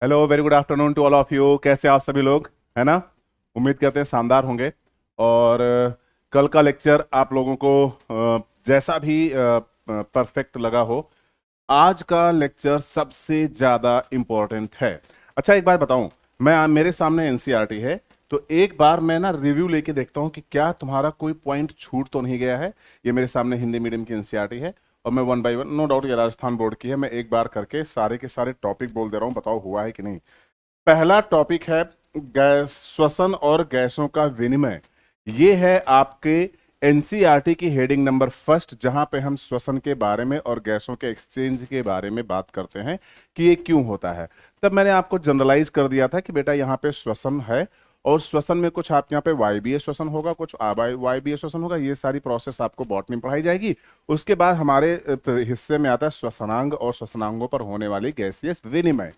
Hello, very good afternoon to all of you. कैसे आप सभी लोग, है ना? उम्मीद करते हैं शानदार होंगे। और कल का लेक्चर आप लोगों को जैसा भी परफेक्ट लगा हो, आज का लेक्चर सबसे ज्यादा इम्पोर्टेंट है। अच्छा, एक बात बताऊं, मेरे सामने एनसीईआरटी है, तो एक बार मैं ना रिव्यू लेके देखता हूं कि क्या तुम्हारा कोई पॉइंट छूट तो नहीं गया है। ये मेरे सामने हिंदी मीडियम की एनसीईआरटी है, और मैं one by one, no doubt ये राजस्थान बोर्ड की है, मैं एक बार करके सारे के सारे टॉपिक बोल दे रहा हूं, बताओ हुआ है कि नहीं। पहला टॉपिक है गैस, श्वसन और गैसों का विनिमय। ये है आपके एनसीईआरटी की हेडिंग नंबर फर्स्ट, जहां पे हम श्वसन के बारे में और गैसों के एक्सचेंज के बारे में बात करते हैं कि ये क्यों होता है। तब मैंने आपको जनरलाइज कर दिया था कि बेटा यहाँ पे श्वसन है, और श्वसन में कुछ आप यहाँ पे वायवीय श्वसन होगा, कुछ वायवीय श्वसन होगा। ये सारी प्रोसेस आपको बॉटनी में पढ़ाई जाएगी। उसके बाद हमारे हिस्से में आता है श्वसनांग और श्वसनांगों पर होने वाली गैसीय विनिमय।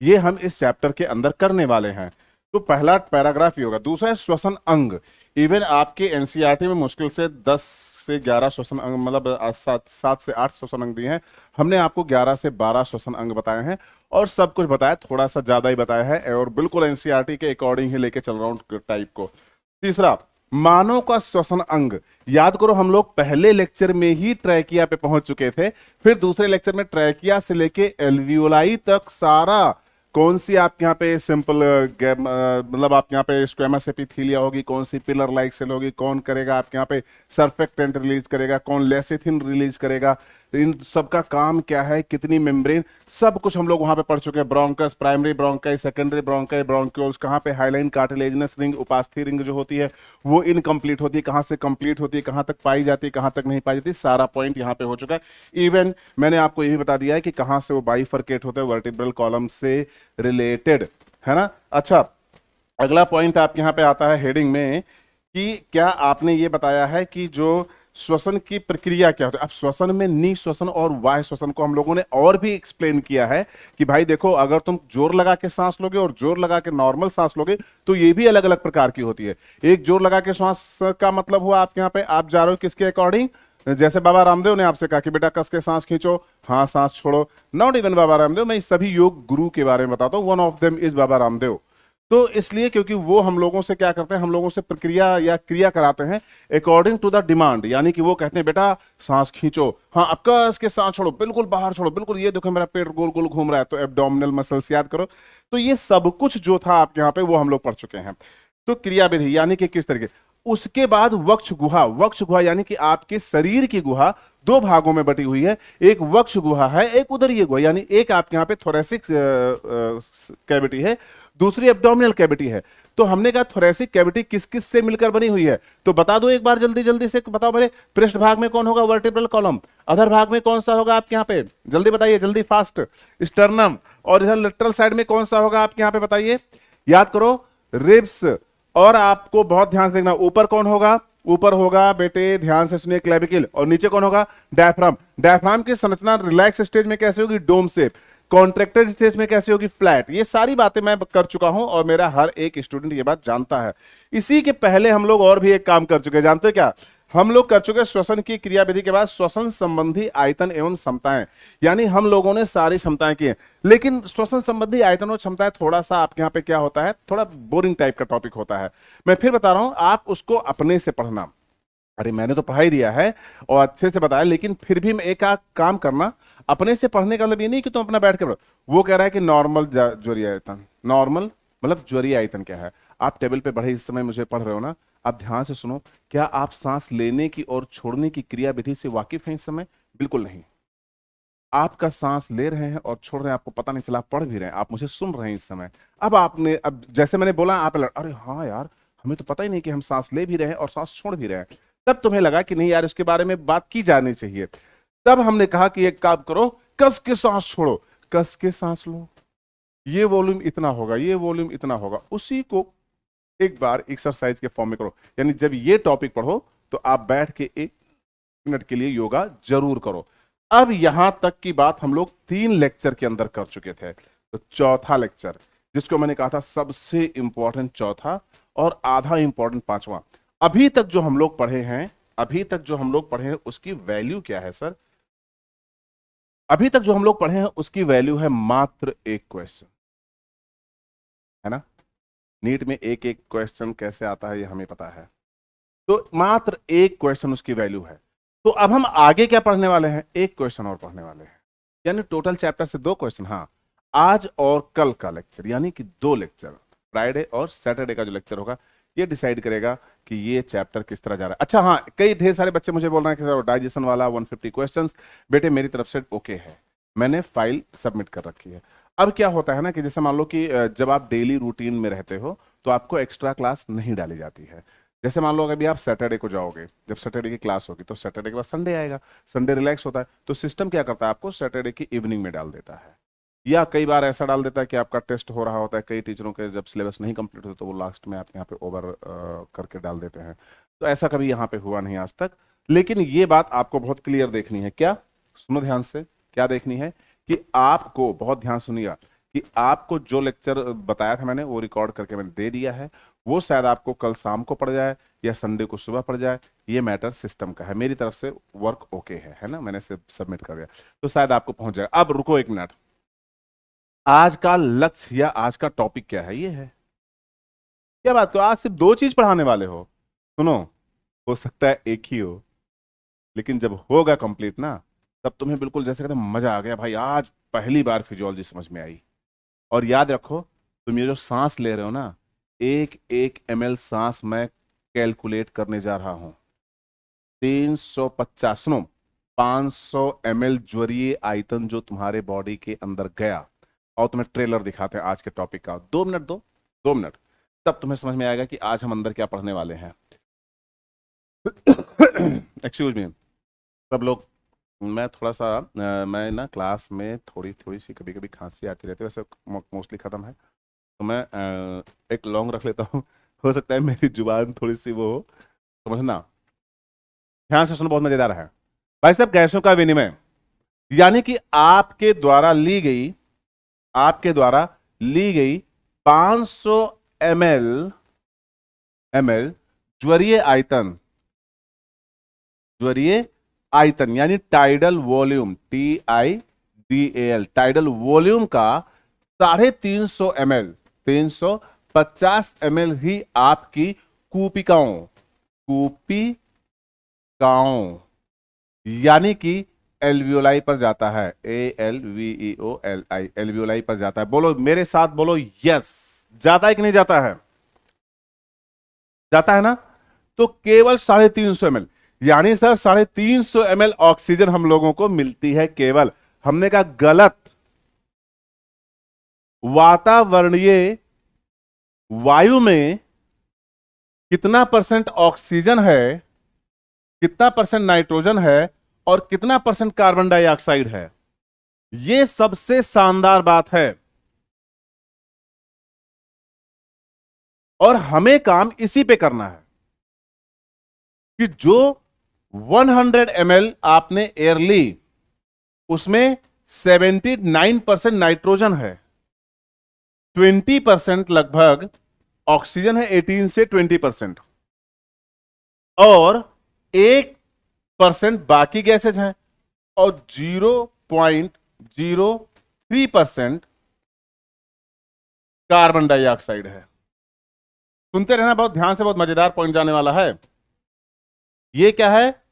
ये हम इस चैप्टर के अंदर करने वाले हैं। तो पहला पैराग्राफ ये होगा। दूसरा है श्वसन अंग। इवन आपके एनसीईआरटी में मुश्किल से 10 से 11 श्वसन अंग, मतलब 7 से 8 श्वसन अंग दिए हैं। हमने आपको 11 से 12 श्वसन अंग बताए हैं, और सब कुछ बताया, थोड़ा सा ज्यादा ही बताया है, और बिल्कुल एनसीईआरटी के अकॉर्डिंग ही लेके चल रहा हूं टाइप को। तीसरा, मानव का श्वसन अंग। याद करो, हम लोग पहले लेक्चर में ही ट्रैकिया पे पहुंच चुके थे, फिर दूसरे लेक्चर में ट्रैकिया से लेके एल्वियोलाई तक सारा, कौन सी आपके यहाँ पे सिंपल मतलब आपके यहाँ पे स्क्वेमस एपिथेलिया होगी, कौन सी पिलर लाइक सेल होगी, कौन करेगा आपके यहाँ पे सर्फेक्टेंट रिलीज करेगा, कौन लेसिथिन रिलीज करेगा, इन सबका काम क्या है, कितनी मेम्ब्रेन, सब कुछ हम लोग वहां पे पढ़ चुके हैं। Bronchus, primary bronchi, secondary bronchi, bronchioles, कहाँ पे हाइलाइन कार्टिलेजिनस रिंग, उपास्थि रिंग जो होती है वो इनकम्प्लीट होती है, कहाँ से कंप्लीट होती है, कहाँ तक पाई जाती है, कहाँ तक नहीं पाई जाती, सारा पॉइंट यहाँ पे हो चुका है। इवन मैंने आपको ये भी बता दिया है कि कहाँ से वो बाइफरकेट होते हैं वर्टिब्रल कॉलम से रिलेटेड, है ना। अच्छा, अगला पॉइंट आपके यहाँ पे आता है हेडिंग में कि क्या आपने ये बताया है कि जो श्वसन की प्रक्रिया क्या होती है। अब श्वसन में निश्वसन और वायु श्वसन को हम लोगों ने और भी एक्सप्लेन किया है कि भाई देखो, अगर तुम जोर लगा के सांस लोगे और जोर लगा के नॉर्मल सांस लोगे तो ये भी अलग अलग प्रकार की होती है। एक जोर लगा के सांस का मतलब हुआ आपके यहाँ पे आप जा रहे हो किसके अकॉर्डिंग, जैसे बाबा रामदेव ने आपसे कहा कि बेटा कस के सांस खींचो, हाँ सांस छोड़ो। नॉट इवन बाबा रामदेव, मैं सभी योग गुरु के बारे में बताता हूँ, one of them is Baba Ramdev. तो इसलिए क्योंकि वो हम लोगों से क्या करते हैं, हम लोगों से प्रक्रिया या क्रिया कराते हैं अकॉर्डिंग टू द डिमांड। यानी कि वो कहते हैं बेटा सांस खींचो, हाँ अब कस के सांस छोड़ो, बिल्कुल बाहर छोड़ो, बिल्कुल ये देखो मेरा पेट गोल गोल घूम रहा है, तो एब्डोमिनल मसल्स याद करो। तो ये सब कुछ जो था आपके यहाँ पे वो हम लोग पढ़ चुके हैं। तो क्रिया विधि यानी कि किस तरीके। उसके बाद वक्ष गुहा। वक्ष गुहा यानी कि आपके शरीर की गुहा दो भागों में बटी हुई है। एक वक्ष गुहा है, एक उदरीय गुहा, यानी एक आपके यहाँ पे थोरेसिक कैविटी है, दूसरी एब्डोमिनल कैविटी है। तो हमने कहा थोरेसिक कैविटी किस किस से मिलकर बनी हुई है, तो बता दो एक बार जल्दी जल्दी से बताओ मेरे। पृष्ठ भाग में कौन होगा, वर्टिब्रल कॉलम। अधर भाग में कौन सा होगा आपके यहाँ पे, जल्दी बताइए, जल्दी फास्ट, स्टर्नम। और इधर लेटरल साइड में कौन सा होगा आपके यहाँ पे, बताइए, याद करो, रिब्स। और आपको बहुत ध्यान से देखना, ऊपर कौन होगा, ऊपर होगा बेटे ध्यान से सुनिए क्लेविकल, और नीचे कौन होगा, डायफ्राम। डायफ्राम की संरचना रिलैक्स स्टेज में कैसे होगी, डोम शेप, कॉन्ट्रैक्टेड स्टेज में कैसे होगी, फ्लैट। ये सारी बातें मैं कर चुका हूं और मेरा हर एक स्टूडेंट ये बात जानता है। इसी के पहले हम लोग और भी एक काम कर चुके हैं, जानते हो क्या, हम लोग कर चुके हैं श्वसन की क्रियाविधि के बाद श्वसन संबंधी आयतन एवं क्षमताएं। यानी हम लोगों ने सारी क्षमताएं की हैं, लेकिन श्वसन संबंधी आयतन और क्षमताएं थोड़ा सा आपके यहाँ पे क्या होता है, थोड़ा बोरिंग टाइप का टॉपिक होता है। मैं फिर बता रहा हूं, आप उसको अपने से पढ़ना। अरे मैंने तो पढ़ाई दिया है और अच्छे से बताया, लेकिन फिर भी मैं एक काम करना, अपने से पढ़ने का मतलब ये नहीं कि तुम अपना बैठ के पढ़ो। वो कह रहा है कि नॉर्मल ज्वरीय आयतन, नॉर्मल मतलब ज्वरीय आयतन क्या है। आप टेबल पे बढ़े इस समय मुझे पढ़ रहे हो ना, आप ध्यान से सुनो। क्या आप सांस लेने की और छोड़ने की क्रिया विधि से वाकिफ हैं इस समय? बिल्कुल नहीं। आपका सांस ले रहे हैं और छोड़ रहे हैं, आपको पता नहीं चला, पढ़ भी रहे हैं, आप मुझे सुन रहे हैं इस समय। अब आपने, अब जैसे मैंने बोला आप अरे हाँ यार, हमें तो पता ही नहीं कि हम सांस ले भी रहे हैं और सांस छोड़ भी रहे हैं। तब तुम्हें लगा कि नहीं यार, इसके बारे में बात की जानी चाहिए। तब हमने कहा कि एक काम करो, कस के सांस छोड़ो, कस के सांस लो, ये वॉल्यूम इतना होगा, ये वॉल्यूम इतना होगा। उसी को एक बार एक्सरसाइज के फॉर्म में करो। यानी जब ये टॉपिक पढ़ो तो आप बैठ के 1 मिनट के लिए योगा जरूर करो। अब यहां तक की बात हम लोग 3 लेक्चर के अंदर कर चुके थे। तो चौथा लेक्चर, जिसको मैंने कहा था सबसे इंपॉर्टेंट चौथा और आधा इंपॉर्टेंट पांचवा, अभी तक जो हम लोग पढ़े हैं, अभी तक जो हम लोग पढ़े हैं उसकी वैल्यू क्या है सर? अभी तक जो हम लोग पढ़े हैं उसकी वैल्यू है मात्र एक क्वेश्चन। है ना। नीट में एक एक क्वेश्चन कैसे आता है ये हमें पता है, तो मात्र एक क्वेश्चन उसकी वैल्यू है। तो अब हम आगे क्या पढ़ने वाले हैं, एक क्वेश्चन और पढ़ने वाले हैं, यानी टोटल चैप्टर से 2 क्वेश्चन। हाँ, आज और कल का लेक्चर यानी कि 2 लेक्चर, फ्राइडे और सैटरडे का जो लेक्चर होगा ये डिसाइड करेगा कि ये चैप्टर किस तरह जा रहा है। अच्छा हाँ, कई ढेर सारे बच्चे मुझे बोल रहे हैं कि डाइजेशन वाला 150 क्वेश्चंस, बेटे मेरी तरफ से ओके है, मैंने फाइल सबमिट कर रखी है। अब क्या होता है ना कि जैसे मान लो कि जब आप डेली रूटीन में रहते हो तो आपको एक्स्ट्रा क्लास नहीं डाली जाती है। जैसे मान लो अभी आप सैटरडे को जाओगे, जब सैटरडे की क्लास होगी तो सैटरडे के बाद संडे आएगा, संडे रिलैक्स होता है, तो सिस्टम क्या करता है, आपको सैटरडे की इवनिंग में डाल देता है। या कई बार ऐसा डाल देता है कि आपका टेस्ट हो रहा होता है, कई टीचरों के जब सिलेबस नहीं कंप्लीट होता तो वो लास्ट में आपके यहाँ पे ओवर करके डाल देते हैं। तो ऐसा कभी यहाँ पे हुआ नहीं आज तक। लेकिन ये बात आपको बहुत क्लियर देखनी है, क्या, सुनो ध्यान से, क्या देखनी है कि आपको, बहुत ध्यान सुनिएगा, कि आपको जो लेक्चर बताया था मैंने वो रिकॉर्ड करके मैंने दे दिया है, वो शायद आपको कल शाम को पड़ जाए या संडे को सुबह पड़ जाए, ये मैटर सिस्टम का है। मेरी तरफ से वर्क ओके है ना, मैंने सबमिट कर दिया तो शायद आपको पहुंच जाएगा। अब रुको 1 मिनट, आज का लक्ष्य या आज का टॉपिक क्या है, ये है, क्या बात करो, आज सिर्फ 2 चीज पढ़ाने वाले हो। सुनो, हो सकता है एक ही हो, लेकिन जब होगा कंप्लीट ना, तब तुम्हें बिल्कुल जैसे कहते हैं मजा आ गया भाई, आज पहली बार फिजियोलॉजी समझ में आई। और याद रखो, तुम ये जो सांस ले रहे हो ना, 1 ml सांस मैं कैलकुलेट करने जा रहा हूं। 350, सुनो, 500 ml ज्वरीय आयतन जो तुम्हारे बॉडी के अंदर गया। और तुम्हें ट्रेलर दिखाते हैं आज के टॉपिक का, 2 मिनट दो, 2 मिनट, तब तुम्हें समझ में आएगा कि आज हम अंदर क्या पढ़ने वाले हैं। एक्सक्यूज मी सब लोग, मैं थोड़ा सा मैं ना क्लास में थोड़ी थोड़ी सी कभी कभी खांसी आती रहती है, वैसे मोस्टली खत्म है, तो मैं एक लॉन्ग रख लेता हूँ। हो सकता है मेरी जुबान थोड़ी सी वो हो, समझना, ध्यान से सुनो, बहुत मजेदार है। भाई साहब, गैसों का विनिमय यानी कि आपके द्वारा ली गई 500 ml ज्वरीय आयतन यानी tidal volume, TIDAL, tidal volume का 350 ml, 350 ml ही आपकी कूपिकाओं यानी कि एल्वियोलाई पर जाता है, ALVEOLI, एल्वियोलाई पर जाता है। बोलो मेरे साथ, बोलो यस, जाता है कि नहीं जाता है, जाता है ना। तो केवल 350 ml, यानी सर 350 ml ऑक्सीजन हम लोगों को मिलती है केवल। हमने कहा गलत, वातावरणीय वायु में कितना % ऑक्सीजन है, कितना % नाइट्रोजन है और कितना % कार्बन डाइऑक्साइड है, यह सबसे शानदार बात है। और हमें काम इसी पे करना है कि जो 100 ml आपने एयर ली, उसमें 79% नाइट्रोजन है, 20% लगभग ऑक्सीजन है, 18 से 20%, और 1% बाकी गैसेज हैं, और 0.03% कार्बन डाइऑक्साइड है। सुनते रहना बहुत ध्यान से, बहुत मजेदार पॉइंट जाने वाला है। ये क्या है,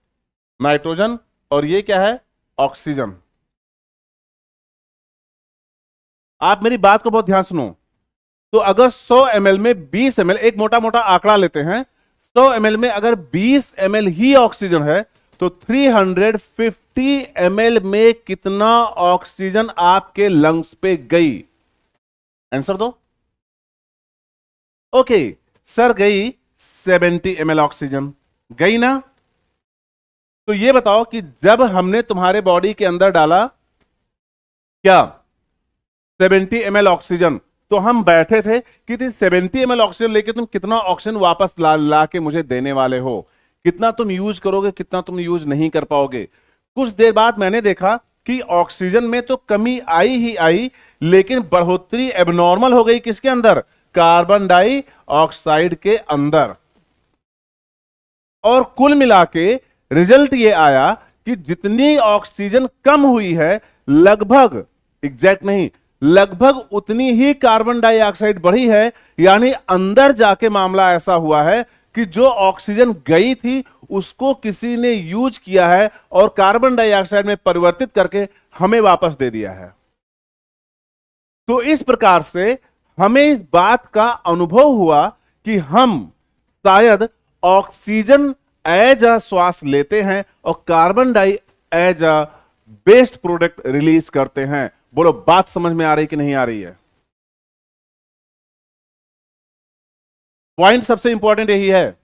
नाइट्रोजन, और ये क्या है, ऑक्सीजन। आप मेरी बात को बहुत ध्यान सुनो। तो अगर 100 ml में 20 ml, एक मोटा मोटा आंकड़ा लेते हैं, 100 ml में अगर 20 ml ही ऑक्सीजन है तो 350 ml में कितना ऑक्सीजन आपके लंग्स पे गई, आंसर दो। ओके सर, गई 70 ml ऑक्सीजन, गई ना। तो ये बताओ कि जब हमने तुम्हारे बॉडी के अंदर डाला क्या 70 ml ऑक्सीजन, तो हम बैठे थे कि 70 ml ऑक्सीजन लेके तुम कितना ऑक्सीजन वापस ला के मुझे देने वाले हो, कितना तुम यूज करोगे, कितना तुम यूज नहीं कर पाओगे। कुछ देर बाद मैंने देखा कि ऑक्सीजन में तो कमी आई ही आई, लेकिन बढ़ोतरी एबनॉर्मल हो गई किसके अंदर, कार्बन डाइऑक्साइड के अंदर। और कुल मिला के रिजल्ट ये आया कि जितनी ऑक्सीजन कम हुई है, लगभग, एग्जैक्ट नहीं, लगभग उतनी ही कार्बन डाइऑक्साइड बढ़ी है। यानी अंदर जाके मामला ऐसा हुआ है कि जो ऑक्सीजन गई थी उसको किसी ने यूज किया है और कार्बन डाइऑक्साइड में परिवर्तित करके हमें वापस दे दिया है। तो इस प्रकार से हमें इस बात का अनुभव हुआ कि हम शायद ऑक्सीजन एज अ श्वास लेते हैं और carbon di as a waste product release करते हैं। बोलो बात समझ में आ रही कि नहीं आ रही है? पॉइंट सबसे इंपॉर्टेंट यही है।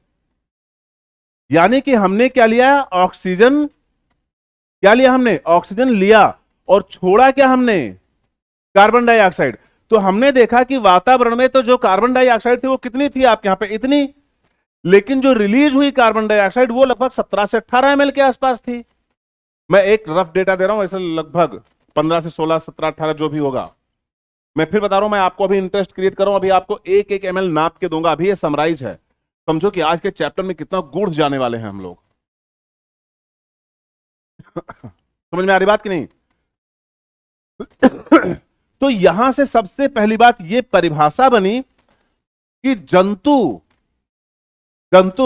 यानी कि हमने क्या लिया? ऑक्सीजन। क्या लिया हमने? ऑक्सीजन लिया और छोड़ा क्या हमने? Carbon dioxide. तो हमने देखा कि वातावरण में तो जो कार्बन डाइऑक्साइड थी वो कितनी थी आपके यहां पे? इतनी। लेकिन जो रिलीज हुई कार्बन डाइऑक्साइड वो लगभग 17 से 18 एमएल के आसपास थी। मैं एक रफ डेटा दे रहा हूं, ऐसे लगभग 15 से 16, 17, 18 जो भी होगा। मैं फिर बता रहा हूं, मैं आपको अभी इंटरेस्ट क्रिएट कर रहा हूं, अभी आपको एक एक एमएल नाप के दूंगा। अभी ये समराइज है, समझो कि आज के चैप्टर में कितना गूढ़ जाने वाले हैं हम लोग। समझ में आ रही बात कि नहीं? तो यहां से सबसे पहली बात यह परिभाषा बनी कि जंतु जंतु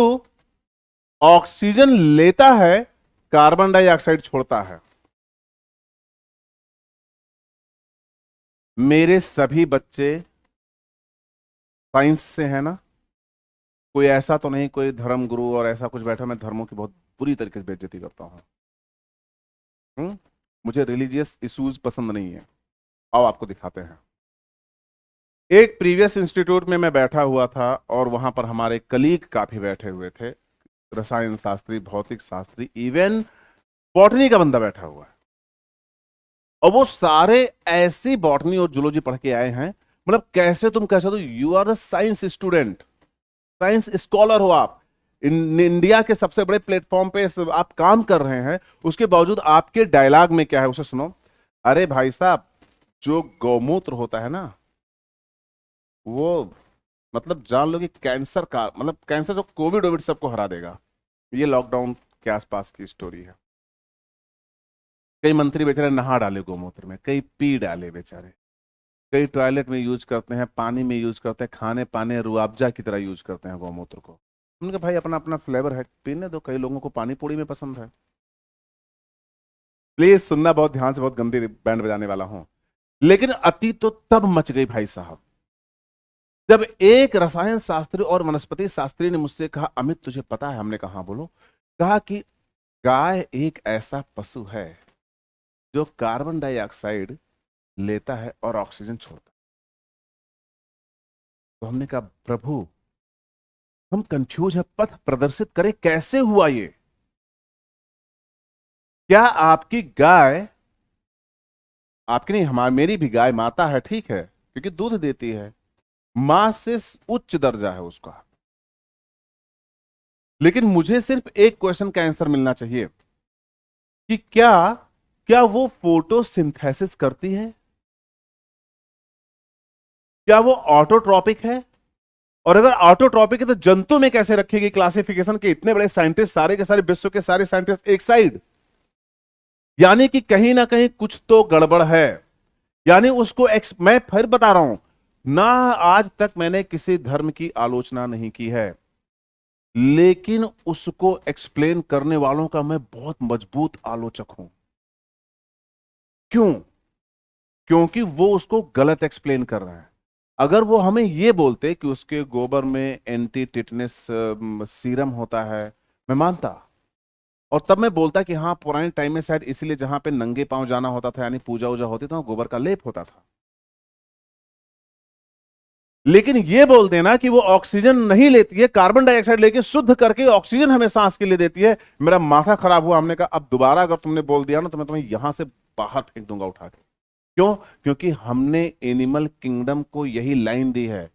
ऑक्सीजन लेता है, कार्बन डाइऑक्साइड छोड़ता है। मेरे सभी बच्चे साइंस से हैं ना? कोई ऐसा तो नहीं कोई धर्म गुरु और ऐसा कुछ बैठा? मैं धर्मों की बहुत बुरी तरीके से बेइज्जती करता हूं। मुझे रिलीजियस इश्यूज पसंद नहीं है। आओ आपको दिखाते हैं। एक प्रीवियस इंस्टीट्यूट में मैं बैठा हुआ था और वहां पर हमारे कलीग काफी बैठे हुए थे, रसायन शास्त्री, भौतिक शास्त्री, इवन बॉटनी का बंदा बैठा हुआ है। और वो सारे ऐसी बॉटनी और जूलॉजी पढ़ के आए हैं। मतलब कैसे तुम कैसे, तो you are the science student, science scholar हो आप। इंडिया के सबसे बड़े प्लेटफॉर्म पे आप काम कर रहे हैं, उसके बावजूद आपके डायलॉग में क्या है उसे सुनो। अरे भाई साहब, जो गौमूत्र होता है ना, वो मतलब जान लो कि कैंसर का, मतलब कैंसर जो कोविड वोविड सबको हरा देगा। ये लॉकडाउन के आसपास की स्टोरी है। कई मंत्री बेचारे नहा डाले गौमूत्र में, कई पी डाले बेचारे, कई टॉयलेट में यूज करते हैं, पानी में यूज करते हैं, खाने पाने रुआबजा की तरह यूज करते हैं गौमूत्र को। उनके भाई अपना अपना फ्लेवर है, पीने दो। कई लोगों को पानी पूड़ी में पसंद है। प्लीज सुनना बहुत ध्यान से, बहुत गंदी बैंड बजाने वाला हूं। लेकिन अति तो तब मच गई भाई साहब, जब एक रसायन शास्त्री और वनस्पति शास्त्री ने मुझसे कहा, अमित तुझे पता है? हमने कहा हाँ बोलो। कहा कि गाय एक ऐसा पशु है जो कार्बन डाइऑक्साइड लेता है और ऑक्सीजन छोड़ता है। तो हमने कहा प्रभु हम कंफ्यूज है, पथ प्रदर्शित करें, कैसे हुआ ये? क्या आपकी गाय, आपकी नहीं, हमारी मेरी भी गाय माता है, ठीक है, क्योंकि दूध देती है, मां से उच्च दर्जा है उसका। लेकिन मुझे सिर्फ एक क्वेश्चन का आंसर मिलना चाहिए कि क्या क्या वो फोटोसिंथेसिस करती है? क्या वो ऑटोट्रॉपिक है? और अगर ऑटोट्रॉपिक है तो जंतु में कैसे रखेगी क्लासिफिकेशन के इतने बड़े साइंटिस्ट, सारे के सारे विश्व के सारे साइंटिस्ट एक साइड? यानी कि कहीं ना कहीं कुछ तो गड़बड़ है। यानी उसको मैं फिर बता रहा हूं ना, आज तक मैंने किसी धर्म की आलोचना नहीं की है, लेकिन उसको एक्सप्लेन करने वालों का मैं बहुत मजबूत आलोचक हूं। क्यों? क्योंकि वो उसको गलत एक्सप्लेन कर रहे हैं। अगर वो हमें ये बोलते कि उसके गोबर में एंटी टिटनेस सीरम होता है, मैं मानता, और तब मैं बोलता कि हाँ पुराने टाइम में शायद इसीलिए जहां पे नंगे पांव जाना होता था, यानी पूजा वूजा होती था, गोबर का लेप होता था। लेकिन ये बोल देना कि वो ऑक्सीजन नहीं लेती है, कार्बन डाइऑक्साइड लेके शुद्ध करके ऑक्सीजन हमें सांस के लिए देती है, मेरा माथा खराब हुआ। हमने कहा अब दोबारा अगर तुमने बोल दिया ना तो मैं तुम्हें यहां से बाहर फेंक दूंगा उठा के। क्यों? क्योंकि हमने एनिमल किंगडम को यही लाइन दी है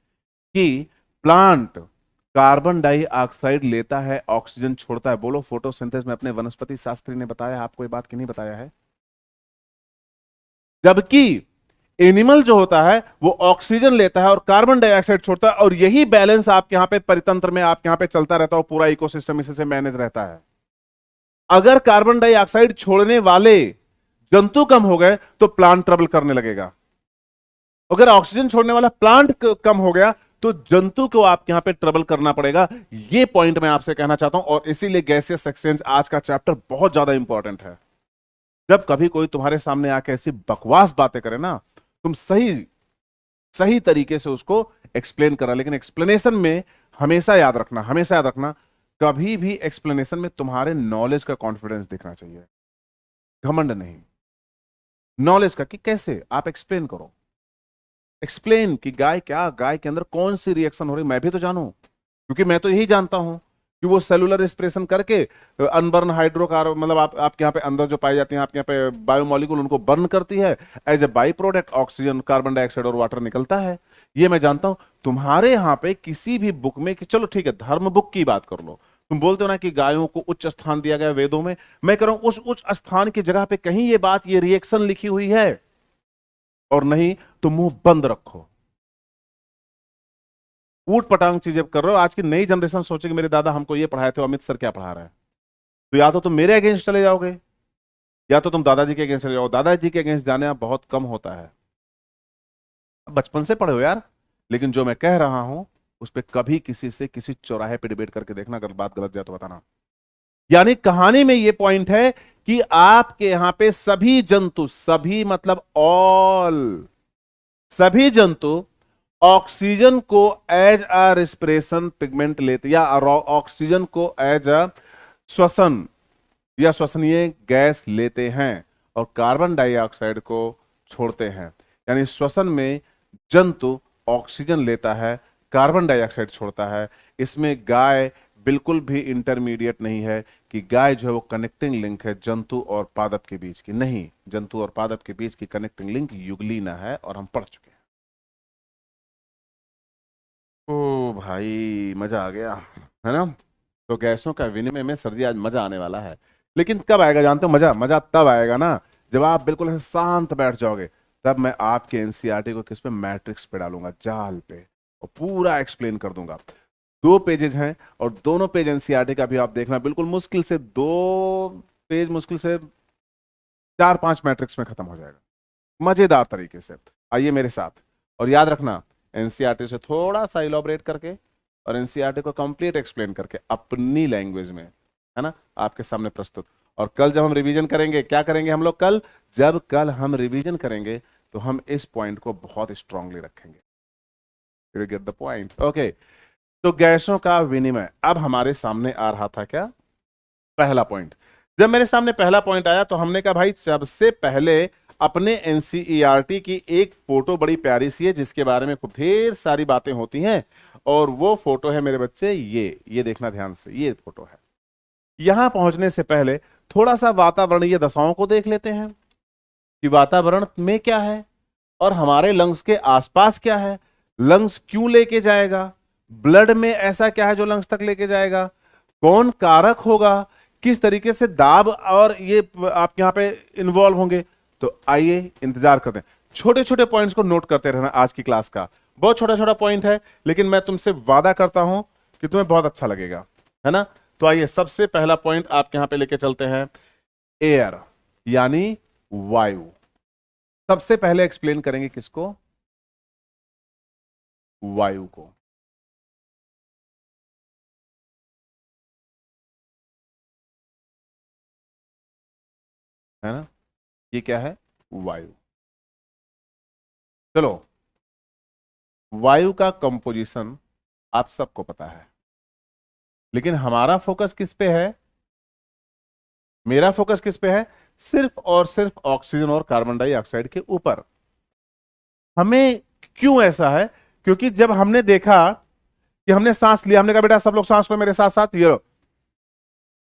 कि प्लांट कार्बन डाइऑक्साइड लेता है, ऑक्सीजन छोड़ता है। बोलो फोटोसिंथेसिस में अपने वनस्पति शास्त्री ने बताया आपको ये बात कि नहीं बताया है? जबकि एनिमल जो होता है वो ऑक्सीजन लेता है और कार्बन डाइऑक्साइड छोड़ता है, और यही बैलेंस आपके यहां पे परितंत्र में आपके यहां पे चलता रहता है, पूरा इकोसिस्टम इसी से मैनेज रहता है। अगर कार्बन डाइऑक्साइड छोड़ने वाले जंतु कम हो गए तो प्लांट ट्रबल करने लगेगा। अगर ऑक्सीजन छोड़ने वाला प्लांट कम हो गया तो जंतु को आप यहां पे ट्रबल करना पड़ेगा। ये पॉइंट मैं आपसे कहना चाहता हूं, और इसीलिए गैसियस एक्सचेंज आज का चैप्टर बहुत ज्यादा इंपॉर्टेंट है। जब कभी कोई तुम्हारे सामने आके ऐसी बकवास बातें करे ना, तुम सही सही तरीके से उसको एक्सप्लेन करा, लेकिन एक्सप्लेनेशन में हमेशा याद रखना, हमेशा याद रखना, कभी भी एक्सप्लेनेशन में तुम्हारे नॉलेज का कॉन्फिडेंस दिखना चाहिए, घमंड नहीं। नॉलेज का कि कैसे आप एक्सप्लेन करो, एक्सप्लेन कि गाय क्या, गाय के अंदर कौन सी रिएक्शन हो रही, मैं भी तो जानूं, क्योंकि मैं तो यही जानता हूं कि वो सेलुलर रेस्पिरेशन करके अनबर्न हाइड्रोकार मतलब आपके यहाँ पे अंदर जो पाई जाती हैं आपके यहाँ पे बायोमोलिक्यूल, उनको बर्न करती है, as a by product oxygen, carbon dioxide और वाटर निकलता है। ये मैं जानता हूं। तुम्हारे यहाँ पे किसी भी बुक में, कि चलो ठीक है धर्म बुक की बात कर लो, तुम बोलते हो ना कि गायों को उच्च स्थान दिया गया वेदों में, मैं कह रहा हूं उस उच्च स्थान की जगह पे कहीं ये बात, ये रिएक्शन लिखी हुई है? और नहीं तो मुंह बंद रखो। ऊट पटांग चीजें कर रहे हो। आज की नई जनरेशन सोचेगी मेरे दादा हमको ये पढ़ाए थे, अमित सर क्या पढ़ा रहा है, तो या तो तुम मेरे अगेंस्ट चले जाओगे या तो तुम दादाजी के अगेंस्ट चले जाओ। दादाजी के अगेंस्ट जाने बहुत कम होता है, बचपन से पढ़े हो यार। लेकिन जो मैं कह रहा हूं उस पर कभी किसी से किसी चौराहे पे डिबेट करके देखना, अगर बात गलत जाए तो बताना। यानी कहानी में ये पॉइंट है कि आपके यहां पे सभी जंतु, सभी मतलब ऑल, सभी जंतु ऑक्सीजन को एज अ रिस्पिरेशन पिगमेंट लेते, या ऑक्सीजन को एज अ श्वसन या श्वसनीय गैस लेते हैं, और कार्बन डाइऑक्साइड को छोड़ते हैं। यानी श्वसन में जंतु ऑक्सीजन लेता है, कार्बन डाइऑक्साइड छोड़ता है। इसमें गाय बिल्कुल भी इंटरमीडिएट नहीं है कि गाय जो है वो कनेक्टिंग लिंक है जंतु और पादप के बीच की। नहीं, जंतु और पादप के बीच की कनेक्टिंग लिंक युगलीना है, और हम पढ़ चुके हैं। ओ भाई मजा आ गया, है ना? तो गैसों का विनिमय में सर जी आज मजा आने वाला है। लेकिन कब आएगा जानते हो मजा? मजा तब आएगा ना जब आप बिल्कुल ऐसे शांत बैठ जाओगे। तब मैं आपके एनसीईआरटी को किस पे, मैट्रिक्स पे डालूंगा, जाल पे, और पूरा एक्सप्लेन कर दूंगा। 2 पेजेज हैं, और दोनों पेज एनसीईआरटी का भी आप देखना, बिल्कुल मुश्किल से 2 पेज, मुश्किल से 4-5 मैट्रिक्स में खत्म हो जाएगा मजेदार तरीके से। आइए मेरे साथ, और याद रखना एनसीईआरटी से थोड़ा सा इलॉबरेट करके और एनसीईआरटी को कंप्लीट एक्सप्लेन करके अपनी लैंग्वेज में, है ना, आपके सामने प्रस्तुत। और कल जब हम रिवीजन करेंगे, क्या करेंगे हम लोग कल? जब कल हम रिवीजन करेंगे तो हम इस पॉइंट को बहुत स्ट्रांगली रखेंगे। You get the point? Okay. तो गैसों का विनिमय अब हमारे सामने आ रहा था क्या? पहला पॉइंट। जब मेरे सामने पहला पॉइंट आया तो हमने कहा भाई सबसे पहले अपने एनसीईआरटी की एक फोटो बड़ी प्यारी सी है जिसके बारे में खूब ढेर सारी बातें होती हैं, और वो फोटो है मेरे बच्चे, ये देखना ध्यान से, ये फोटो है। यहां पहुंचने से पहले थोड़ा सा वातावरणीय दशाओं को देख लेते हैं कि वातावरण में क्या है और हमारे लंग्स के आसपास क्या है। लंग्स क्यों लेके जाएगा? ब्लड में ऐसा क्या है जो लंग्स तक लेके जाएगा? कौन कारक होगा? किस तरीके से दाब और ये आपके यहां पे इन्वॉल्व होंगे? तो आइए इंतजार करते हैं। छोटे छोटे पॉइंट्स को नोट करते रहना आज की क्लास का। बहुत छोटा छोटा पॉइंट है, लेकिन मैं तुमसे वादा करता हूं कि तुम्हें बहुत अच्छा लगेगा, है ना? तो आइए सबसे पहला पॉइंट आपके यहां पे लेके चलते हैं, एयर यानी वायु। सबसे पहले एक्सप्लेन करेंगे किसको? वायु को। है ना? ये क्या है? वायु। चलो, वायु का कंपोजिशन आप सबको पता है, लेकिन हमारा फोकस किस पे है? मेरा फोकस किस पे है? सिर्फ और सिर्फ ऑक्सीजन और कार्बन डाइऑक्साइड के ऊपर। हमें क्यों ऐसा है? क्योंकि जब हमने देखा कि हमने सांस लिया, हमने कहा बेटा सब लोग सांस लो मेरे साथ साथ, ये लो,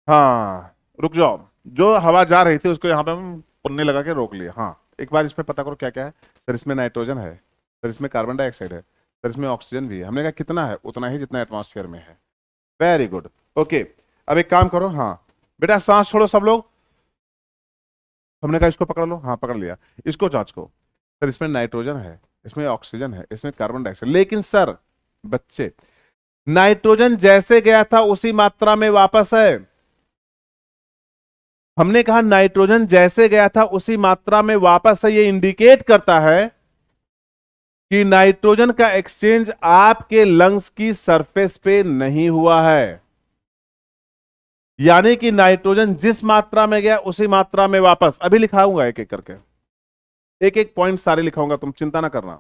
हाँ रुक जाओ, जो हवा जा रही थी उसको यहाँ पे हम पुन्ने लगा के रोक लिया। हाँ, एक बार इस पे पता करो क्या क्या है। सर इसमें नाइट्रोजन है, सर इसमें कार्बन डाइऑक्साइड है, सर इसमें ऑक्सीजन भी है। हमने कहा कितना है? उतना ही जितना एटमॉस्फेयर में है। Very good, okay. अब एक काम करो, हाँ बेटा सांस छोड़ो सब लोग। हमने कहा इसको पकड़ लो, हाँ पकड़ लिया। इसको जांच को, सर इसमें नाइट्रोजन है, इसमें ऑक्सीजन है, इसमें कार्बन डाइऑक्साइड। लेकिन सर बच्चे, नाइट्रोजन जैसे गया था उसी मात्रा में वापस है। हमने कहा नाइट्रोजन जैसे गया था उसी मात्रा में वापस है। ये इंडिकेट करता है कि नाइट्रोजन का एक्सचेंज आपके लंग्स की सरफेस पे नहीं हुआ है, यानी कि नाइट्रोजन जिस मात्रा में गया उसी मात्रा में वापस, अभी लिखाऊंगा एक एक करके, एक एक पॉइंट सारे लिखाऊंगा, तुम चिंता ना करना।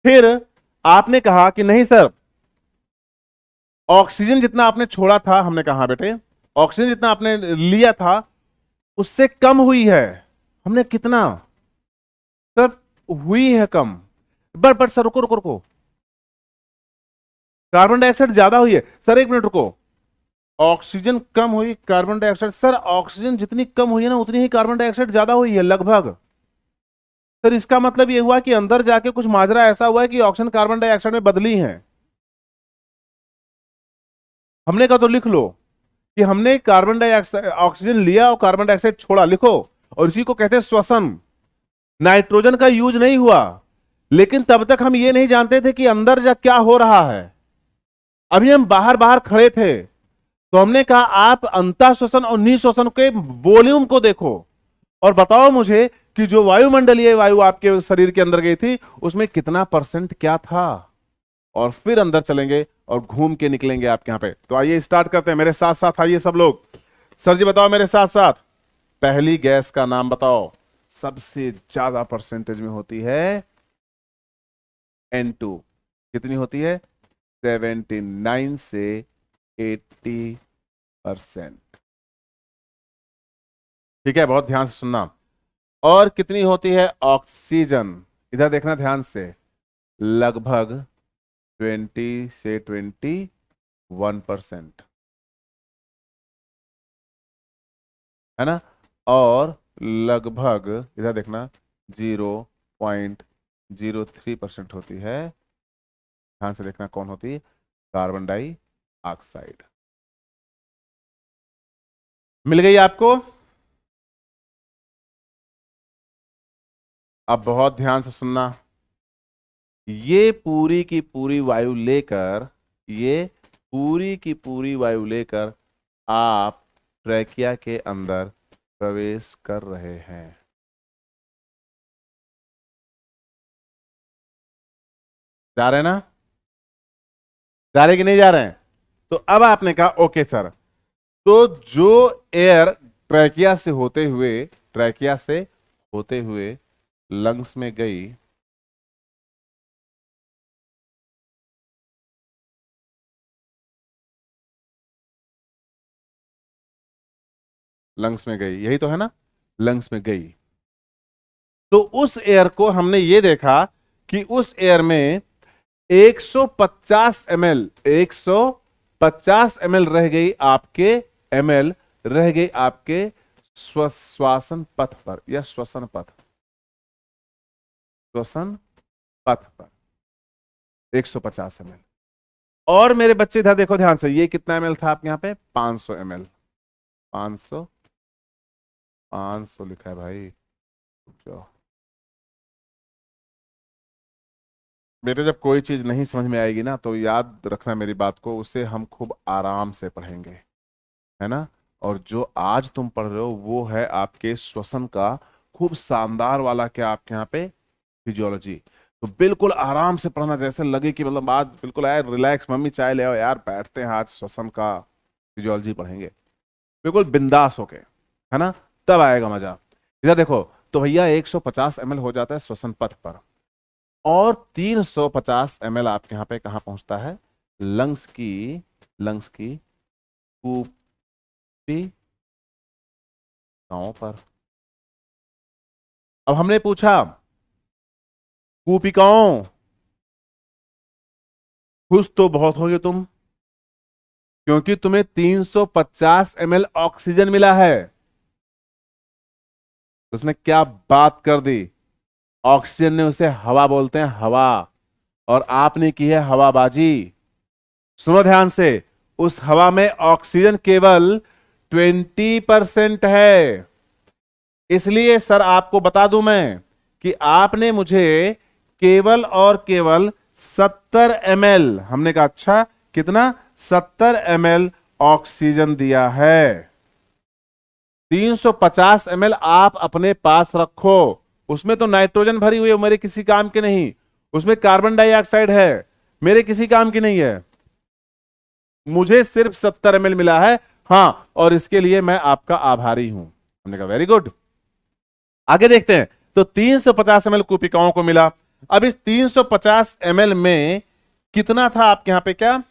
फिर आपने कहा कि नहीं सर, ऑक्सीजन जितना आपने छोड़ा था, हमने कहा बेटे ऑक्सीजन जितना आपने लिया था उससे कम हुई है। हमने कितना सर, हुई है कम, बट सर रुको रुको रुको, कार्बन डाइऑक्साइड ज्यादा हुई है सर, एक मिनट रुको, ऑक्सीजन कम हुई, कार्बन डाइऑक्साइड, सर ऑक्सीजन जितनी कम हुई है ना उतनी ही कार्बन डाइऑक्साइड ज्यादा हुई है लगभग। सर इसका मतलब यह हुआ कि अंदर जाके कुछ माजरा ऐसा हुआ है कि ऑक्सीजन कार्बन डाइऑक्साइड में बदली है। हमने कहा तो लिख लो कि हमने कार्बन डाइऑक्साइड ऑक्सीजन लिया और कार्बन डाइऑक्साइड छोड़ा, लिखो। और इसी को कहते हैं श्वसन। नाइट्रोजन का यूज नहीं हुआ, लेकिन तब तक हम ये नहीं जानते थे कि अंदर जा क्या हो रहा है। अभी हम बाहर बाहर खड़े थे तो हमने कहा आप अंतः श्वसन और निःश्वसन के वॉल्यूम को देखो और बताओ मुझे कि जो वायुमंडलीय वायु आपके शरीर के अंदर गई थी उसमें कितना परसेंट क्या था, और फिर अंदर चलेंगे और घूम के निकलेंगे आपके यहां पे। तो आइए स्टार्ट करते हैं, मेरे साथ साथ आइए सब लोग। सर जी बताओ मेरे साथ साथ, पहली गैस का नाम बताओ, सबसे ज्यादा परसेंटेज में होती है N2। कितनी होती है? 79 से 80%। ठीक है, बहुत ध्यान से सुनना। और कितनी होती है ऑक्सीजन? इधर देखना ध्यान से, लगभग 20 से 21%, है ना। और लगभग इधर देखना 0.03% होती है, ध्यान से देखना कौन होती है, कार्बन डाइऑक्साइड। मिल गई आपको? अब बहुत ध्यान से सुनना, ये पूरी की पूरी वायु लेकर, ये पूरी की पूरी वायु लेकर आप ट्रैकिया के अंदर प्रवेश कर रहे हैं। जा रहे हैं ना? जा रहे कि नहीं जा रहे हैं? तो अब आपने कहा ओके सर, तो जो एयर ट्रैकिया से होते हुए, ट्रैकिया से होते हुए लंग्स में गई, लंग्स में गई, यही तो है ना, लंग्स में गई, तो उस एयर को हमने ये देखा कि उस एयर में 150 ml 150 ml रह गई आपके, ml रह गई आपके श्वसन पथ पर या श्वसन पथ, श्वसन पथ पर 150 ml। और मेरे बच्चे इधर देखो ध्यान से, ये कितना ml था आपके यहां पे? 500 ml। 500 लिखा है भाई, जो बेटे जब कोई चीज नहीं समझ में आएगी ना तो याद रखना मेरी बात को, उसे हम खूब आराम से पढ़ेंगे, है ना। और जो आज तुम पढ़ रहे हो वो है आपके श्वसन का खूब शानदार वाला, क्या आपके यहाँ पे, फिजियोलॉजी। तो बिल्कुल आराम से पढ़ना, जैसे लगे कि मतलब आज बिल्कुल यार रिलैक्स, मम्मी चाय ले आओ यार, बैठते हैं आज श्वसन का फिजियोलॉजी पढ़ेंगे, बिल्कुल बिंदास होके, है ना, तब आएगा मजा। इधर देखो, तो भैया 150 ml हो जाता है श्वसन पथ पर, और 350 ml आपके यहां पे कहां पहुंचता है? लंग्स की कूपिकाओं पर। अब हमने पूछा कूपिकाओं, खुश तो बहुत होगे तुम, क्योंकि तुम्हें 350 ml ऑक्सीजन मिला है। तो उसने क्या बात कर दी, ऑक्सीजन ने उसे हवा बोलते हैं, हवा, और आपने की है हवाबाजी। सुनो ध्यान से, उस हवा में ऑक्सीजन केवल 20% है। इसलिए सर आपको बता दूं मैं कि आपने मुझे केवल और केवल 70 ml, हमने कहा अच्छा कितना, 70 ml ऑक्सीजन दिया है। 350 ml आप अपने पास रखो, उसमें तो नाइट्रोजन भरी हुई है, मेरे किसी काम की नहीं। उसमें कार्बन डाइऑक्साइड है, मेरे किसी काम की नहीं है। मुझे सिर्फ 70 ml मिला है, हाँ, और इसके लिए मैं आपका आभारी हूं। हमने कहा वेरी गुड। आगे देखते हैं। तो 350 ml कूपिकाओं को मिला। अब इस 350 ml में कितना था आपके यहां पे, क्या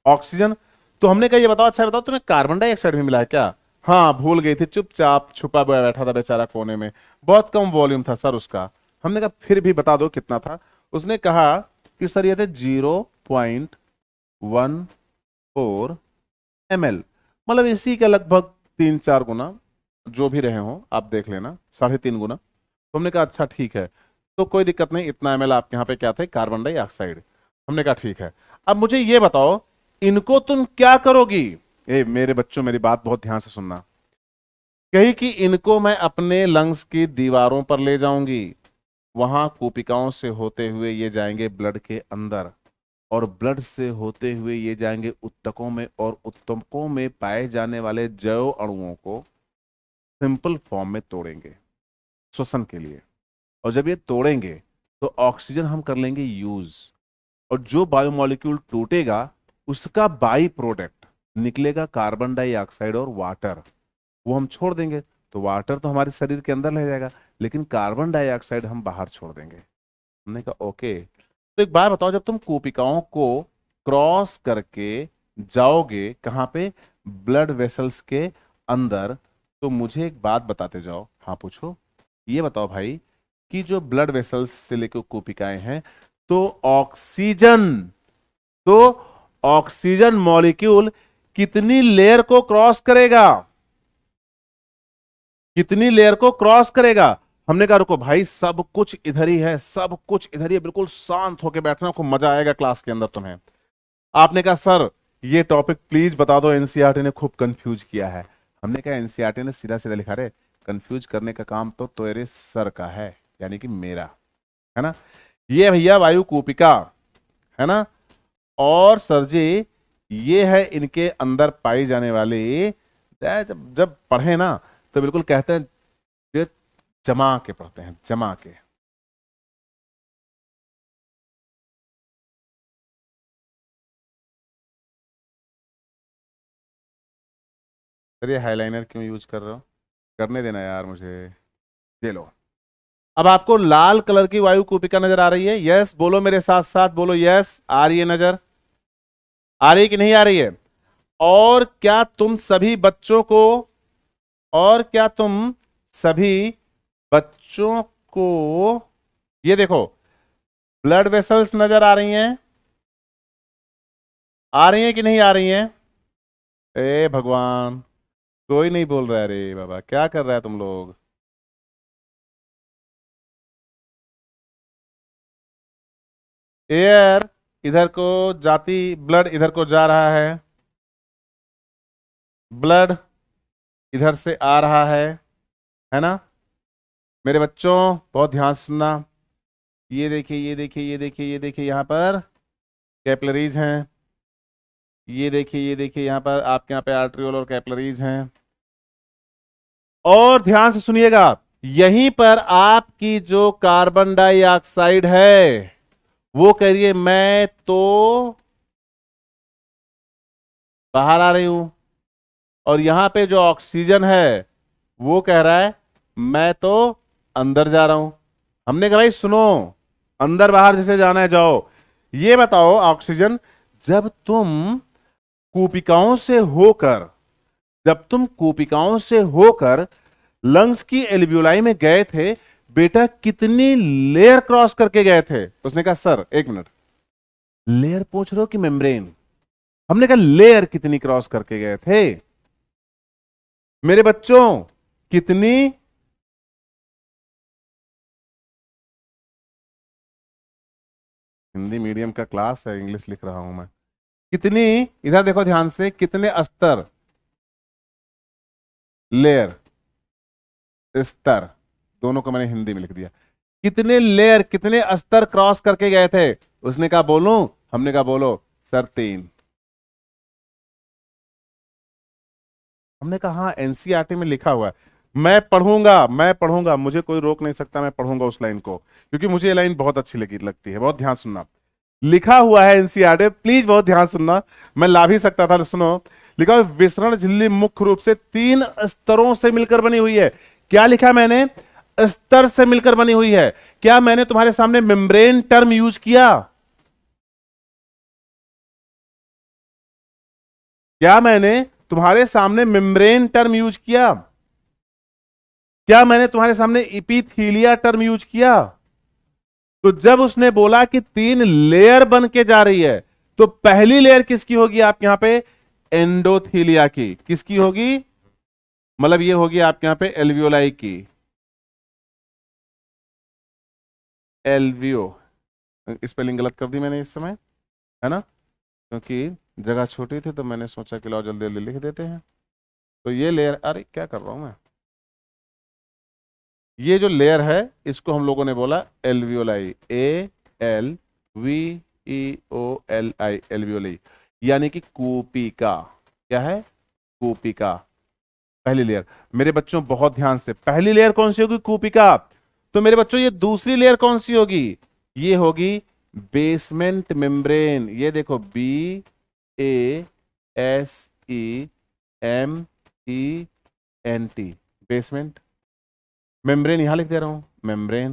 ऑक्सीजन। तो हमने कहा ये बताओ, अच्छा बताओ, तुम्हें कार्बन डाइऑक्साइड भी मिला है क्या। हाँ, भूल गई थी, चुपचाप छुपा हुआ बैठा था बेचारा कोने में, बहुत कम वॉल्यूम था सर उसका। हमने कहा फिर भी बता दो कितना था। उसने कहा कि सर ये थे 0.14 ml, मतलब इसी का लगभग 3-4 गुना, जो भी रहे हो आप देख लेना, 3.5 गुना। तो हमने कहा अच्छा ठीक है, तो कोई दिक्कत नहीं, इतना ml आपके यहाँ पे क्या थे, कार्बन डाइऑक्साइड। हमने कहा ठीक है। अब मुझे ये बताओ, इनको तुम क्या करोगी। मेरे बच्चों मेरी बात बहुत ध्यान से सुनना। कही कि इनको मैं अपने लंग्स की दीवारों पर ले जाऊंगी, वहां कूपिकाओं से होते हुए ये जाएंगे ब्लड के अंदर, और ब्लड से होते हुए ये जाएंगे उत्तकों में, और उत्तकों में पाए जाने वाले जैव अणुओं को सिंपल फॉर्म में तोड़ेंगे श्वसन के लिए। और जब ये तोड़ेंगे तो ऑक्सीजन हम कर लेंगे यूज, और जो बायोमोलिक्यूल टूटेगा उसका बाई प्रोडक्ट निकलेगा कार्बन डाइऑक्साइड और वाटर, वो हम छोड़ देंगे। तो वाटर तो हमारे शरीर के अंदर रह जाएगा, लेकिन कार्बन डाइऑक्साइड हम बाहर छोड़ देंगे। हमने कहा ओके। तो एक बात बताओ, जब तुम कूपिकाओं को क्रॉस करके जाओगे कहाँ पे, ब्लड वेसल्स के अंदर, तो मुझे एक बात बताते जाओ। हाँ पूछो। ये बताओ भाई कि जो ब्लड वेसल्स से लेकर कूपिकाएं हैं, तो तो ऑक्सीजन मॉलिक्यूल कितनी लेयर को क्रॉस करेगा, कितनी लेयर को क्रॉस करेगा। हमने कहा रुको भाई, सब कुछ इधर ही है, सब कुछ इधर ही है, बिल्कुल शांत होकर बैठना, खूब मजा आएगा क्लास के अंदर तुम्हें। आपने कहा सर ये टॉपिक प्लीज बता दो, एनसीईआरटी ने खूब कंफ्यूज किया है। हमने कहा एनसीईआरटी ने सीधा सीधा लिखा, रे कंफ्यूज करने का काम तो तेरे सर का है, यानी कि मेरा, है ना। ये भैया वायु कूपिका, है ना, और सर जी ये है इनके अंदर पाई जाने वाली, जब जब पढ़े ना तो बिल्कुल कहते हैं ये जमा के पढ़ते हैं, जमा के। सर ये हाईलाइनर क्यों यूज कर रहे हो, करने देना यार मुझे। ये लो। अब आपको लाल कलर की वायु कूपिका नजर आ रही है, यस बोलो मेरे साथ साथ, बोलो यस, आ रही है नजर, आ रही है कि नहीं आ रही है। और क्या तुम सभी बच्चों को, और क्या तुम सभी बच्चों को ये देखो ब्लड वेसल्स नजर आ रही हैं, आ रही हैं कि नहीं आ रही हैं। ए भगवान, कोई नहीं बोल रहा है रे बाबा, क्या कर रहा है तुम लोग। एयर इधर को जाती, ब्लड इधर को जा रहा है, ब्लड इधर से आ रहा है ना। मेरे बच्चों बहुत ध्यान से सुनना। ये देखिए ये देखिए ये देखिए ये देखिए, यहाँ पर कैपिलरीज हैं। ये देखिए ये देखिए, यहाँ पर आपके यहाँ पे आर्ट्रियोल और कैपिलरीज हैं। और ध्यान से सुनिएगा, यहीं पर आपकी जो कार्बन डाइऑक्साइड है वो कह रही है मैं तो बाहर आ रही हूं, और यहां पे जो ऑक्सीजन है वो कह रहा है मैं तो अंदर जा रहा हूं। हमने कहा भाई सुनो, अंदर बाहर जैसे जाना है जाओ। ये बताओ ऑक्सीजन, जब तुम कूपिकाओं से होकर, जब तुम कूपिकाओं से होकर लंग्स की एल्वियोलाई में गए थे, बेटा कितनी लेयर क्रॉस करके गए थे। उसने कहा सर एक मिनट, लेयर पूछ रहे हो कि मेम्ब्रेन। हमने कहा लेयर कितनी क्रॉस करके गए थे मेरे बच्चों, कितनी। हिंदी मीडियम का क्लास है, इंग्लिश लिख रहा हूं मैं। कितनी, इधर देखो ध्यान से, कितने अस्तर, लेयर, स्तर, दोनों को मैंने हिंदी में लिख दिया। कितने लेयर, कितने अस्तर क्रॉस करके गए थे। उसने कहा बोलूं, हमने कहा बोलो सर 3। हमने कहा हाँ एनसीईआरटी में लिखा हुआ है। मैं पढ़ूंगा, मुझे कोई रोक नहीं सकता, मैं पढ़ूंगा उस लाइन को, क्योंकि मुझे ये लाइन बहुत अच्छी लगती है। बहुत ध्यान सुनना, लिखा हुआ है एनसीईआरटी, प्लीज बहुत ध्यान सुनना। मैं ला भी सकता था, सुनो। लिखा हुआ है, विसरण झिल्ली मुख्य रूप से 3 स्तरों से मिलकर बनी हुई है। क्या लिखा मैंने? स्तर से मिलकर बनी हुई है। क्या मैंने तुम्हारे सामने मेम्ब्रेन टर्म यूज किया? क्या मैंने तुम्हारे सामने मेम्ब्रेन टर्म यूज किया? क्या मैंने तुम्हारे सामने इपिथीलिया टर्म यूज किया? तो जब उसने बोला कि 3 लेयर बन के जा रही है, तो पहली लेयर किसकी होगी आप यहां पे? एंडोथीलिया की। किसकी होगी? मतलब ये होगी आपके यहां पे एल्वियोलाई की। एल्वियो, स्पेलिंग गलत कर दी मैंने इस समय, है ना, क्योंकि जगह छोटी थी तो मैंने सोचा कि लो जल्दी जल्दी लिख देते हैं। तो ये लेयर, अरे क्या कर रहा हूं मैं, ये जो लेयर है इसको हम लोगों ने बोला एल्वियोलाई, ALVEOLI, एल्वियोलाई, यानी कि कूपिका। क्या है? कूपिका, पहली लेयर। मेरे बच्चों बहुत ध्यान से, पहली लेयर कौन सी होगी? कूपिका। तो मेरे बच्चों ये दूसरी लेयर कौन सी होगी? ये होगी बेसमेंट मेम्ब्रेन। ये देखो, BASEMENT, बेसमेंट मेम्ब्रेन, यहां लिख दे रहा हूं, मेम्ब्रेन,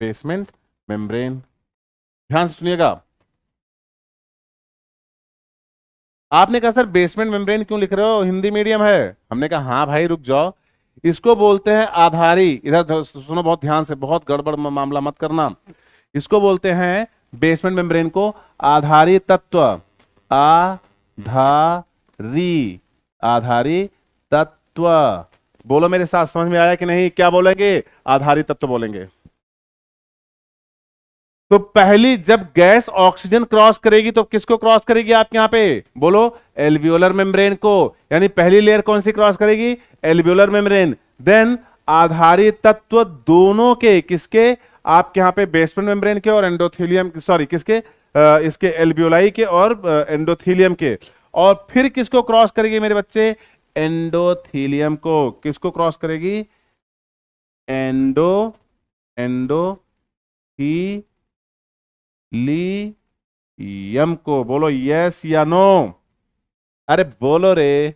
बेसमेंट मेम्ब्रेन। ध्यान से सुनिएगा। आपने कहा सर बेसमेंट मेम्ब्रेन क्यों लिख रहे हो, हिंदी मीडियम है? हमने कहा हाँ भाई रुक जाओ, इसको बोलते हैं आधारी। इधर सुनो बहुत ध्यान से, बहुत गड़बड़ मामला मत करना। इसको बोलते हैं बेसमेंट मेम्ब्रेन को आधारी तत्व। आधारी, आधारी तत्व। बोलो मेरे साथ, समझ में आया कि नहीं? क्या बोलेंगे? आधारी तत्व बोलेंगे। तो पहली जब गैस ऑक्सीजन क्रॉस करेगी तो किसको क्रॉस करेगी आप यहां पे? बोलो, एल्वियोलर मेम्ब्रेन को। यानी पहली लेयर कौन सी क्रॉस करेगी? Alveolar membrane. देन आधारी तत्व दोनों के, किसके? आपके यहां पे बेसमेंट मेम्ब्रेन के और एंडोथेलियम, सॉरी किसके, इसके एल्वियोलाई के और एंडोथेलियम के। और फिर किसको क्रॉस करेगी मेरे बच्चे? एंडोथेलियम को। किसको क्रॉस करेगी? एंडो एंडो लीयम को। बोलो यस या नो? अरे बोलो रे।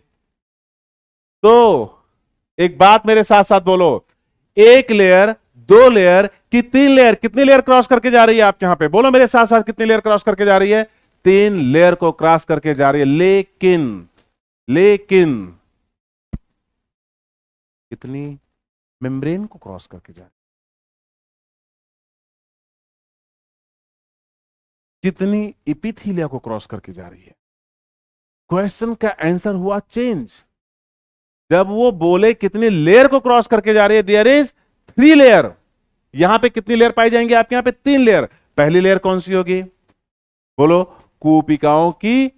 तो एक बात मेरे साथ साथ बोलो, एक लेयर, 2 लेयर की 3 लेयर, कितनी लेयर क्रॉस करके जा रही है आपके यहां पे? बोलो मेरे साथ साथ, कितनी लेयर क्रॉस करके जा रही है? 3 लेयर को क्रॉस करके जा रही है। लेकिन लेकिन कितनी मेम्ब्रेन को क्रॉस करके जा रही है? कितनी इपिथीलिया को क्रॉस करके जा रही है? क्वेश्चन का आंसर हुआ चेंज। जब वो बोले कितनी लेयर को क्रॉस करके जा रही है, देयर इज 3 लेयर। यहां पे कितनी लेयर पाई जाएंगी आपके यहां पे? 3 लेयर। पहली लेयर कौन सी होगी? बोलो, कूपिकाओं की,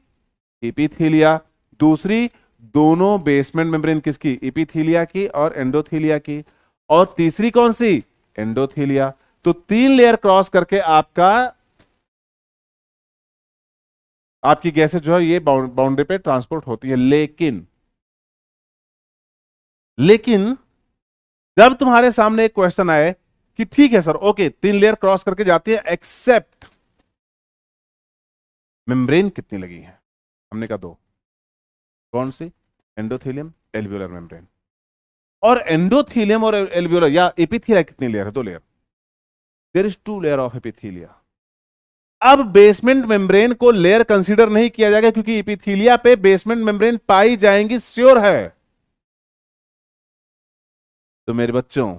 इपिथीलिया। दूसरी, दोनों बेसमेंट मेम्ब्रेन किसकी? इपिथीलिया की और एंडोथीलिया की। और तीसरी कौन सी? एंडोथीलिया। तो 3 लेयर क्रॉस करके आपका, आपकी गैसें जो है ये बाउंड्री पे ट्रांसपोर्ट होती है। लेकिन लेकिन जब तुम्हारे सामने एक क्वेश्चन आए कि ठीक है सर, ओके 3 लेयर क्रॉस करके जाती है, एक्सेप्ट मेम्ब्रेन कितनी लगी है? हमने कहा 2। कौन सी? Endothelium, alveolar membrane. और एंडोथेलियम और एल्वियोलर या एपिथेलिया कितनी लेयर है? 2 layer. There is 2 layer of epithelia. अब बेसमेंट मेम्ब्रेन को लेयर कंसीडर नहीं किया जाएगा, क्योंकि एपिथेलिया पे बेसमेंट मेम्ब्रेन पाई जाएंगी, श्योर है। तो मेरे बच्चों,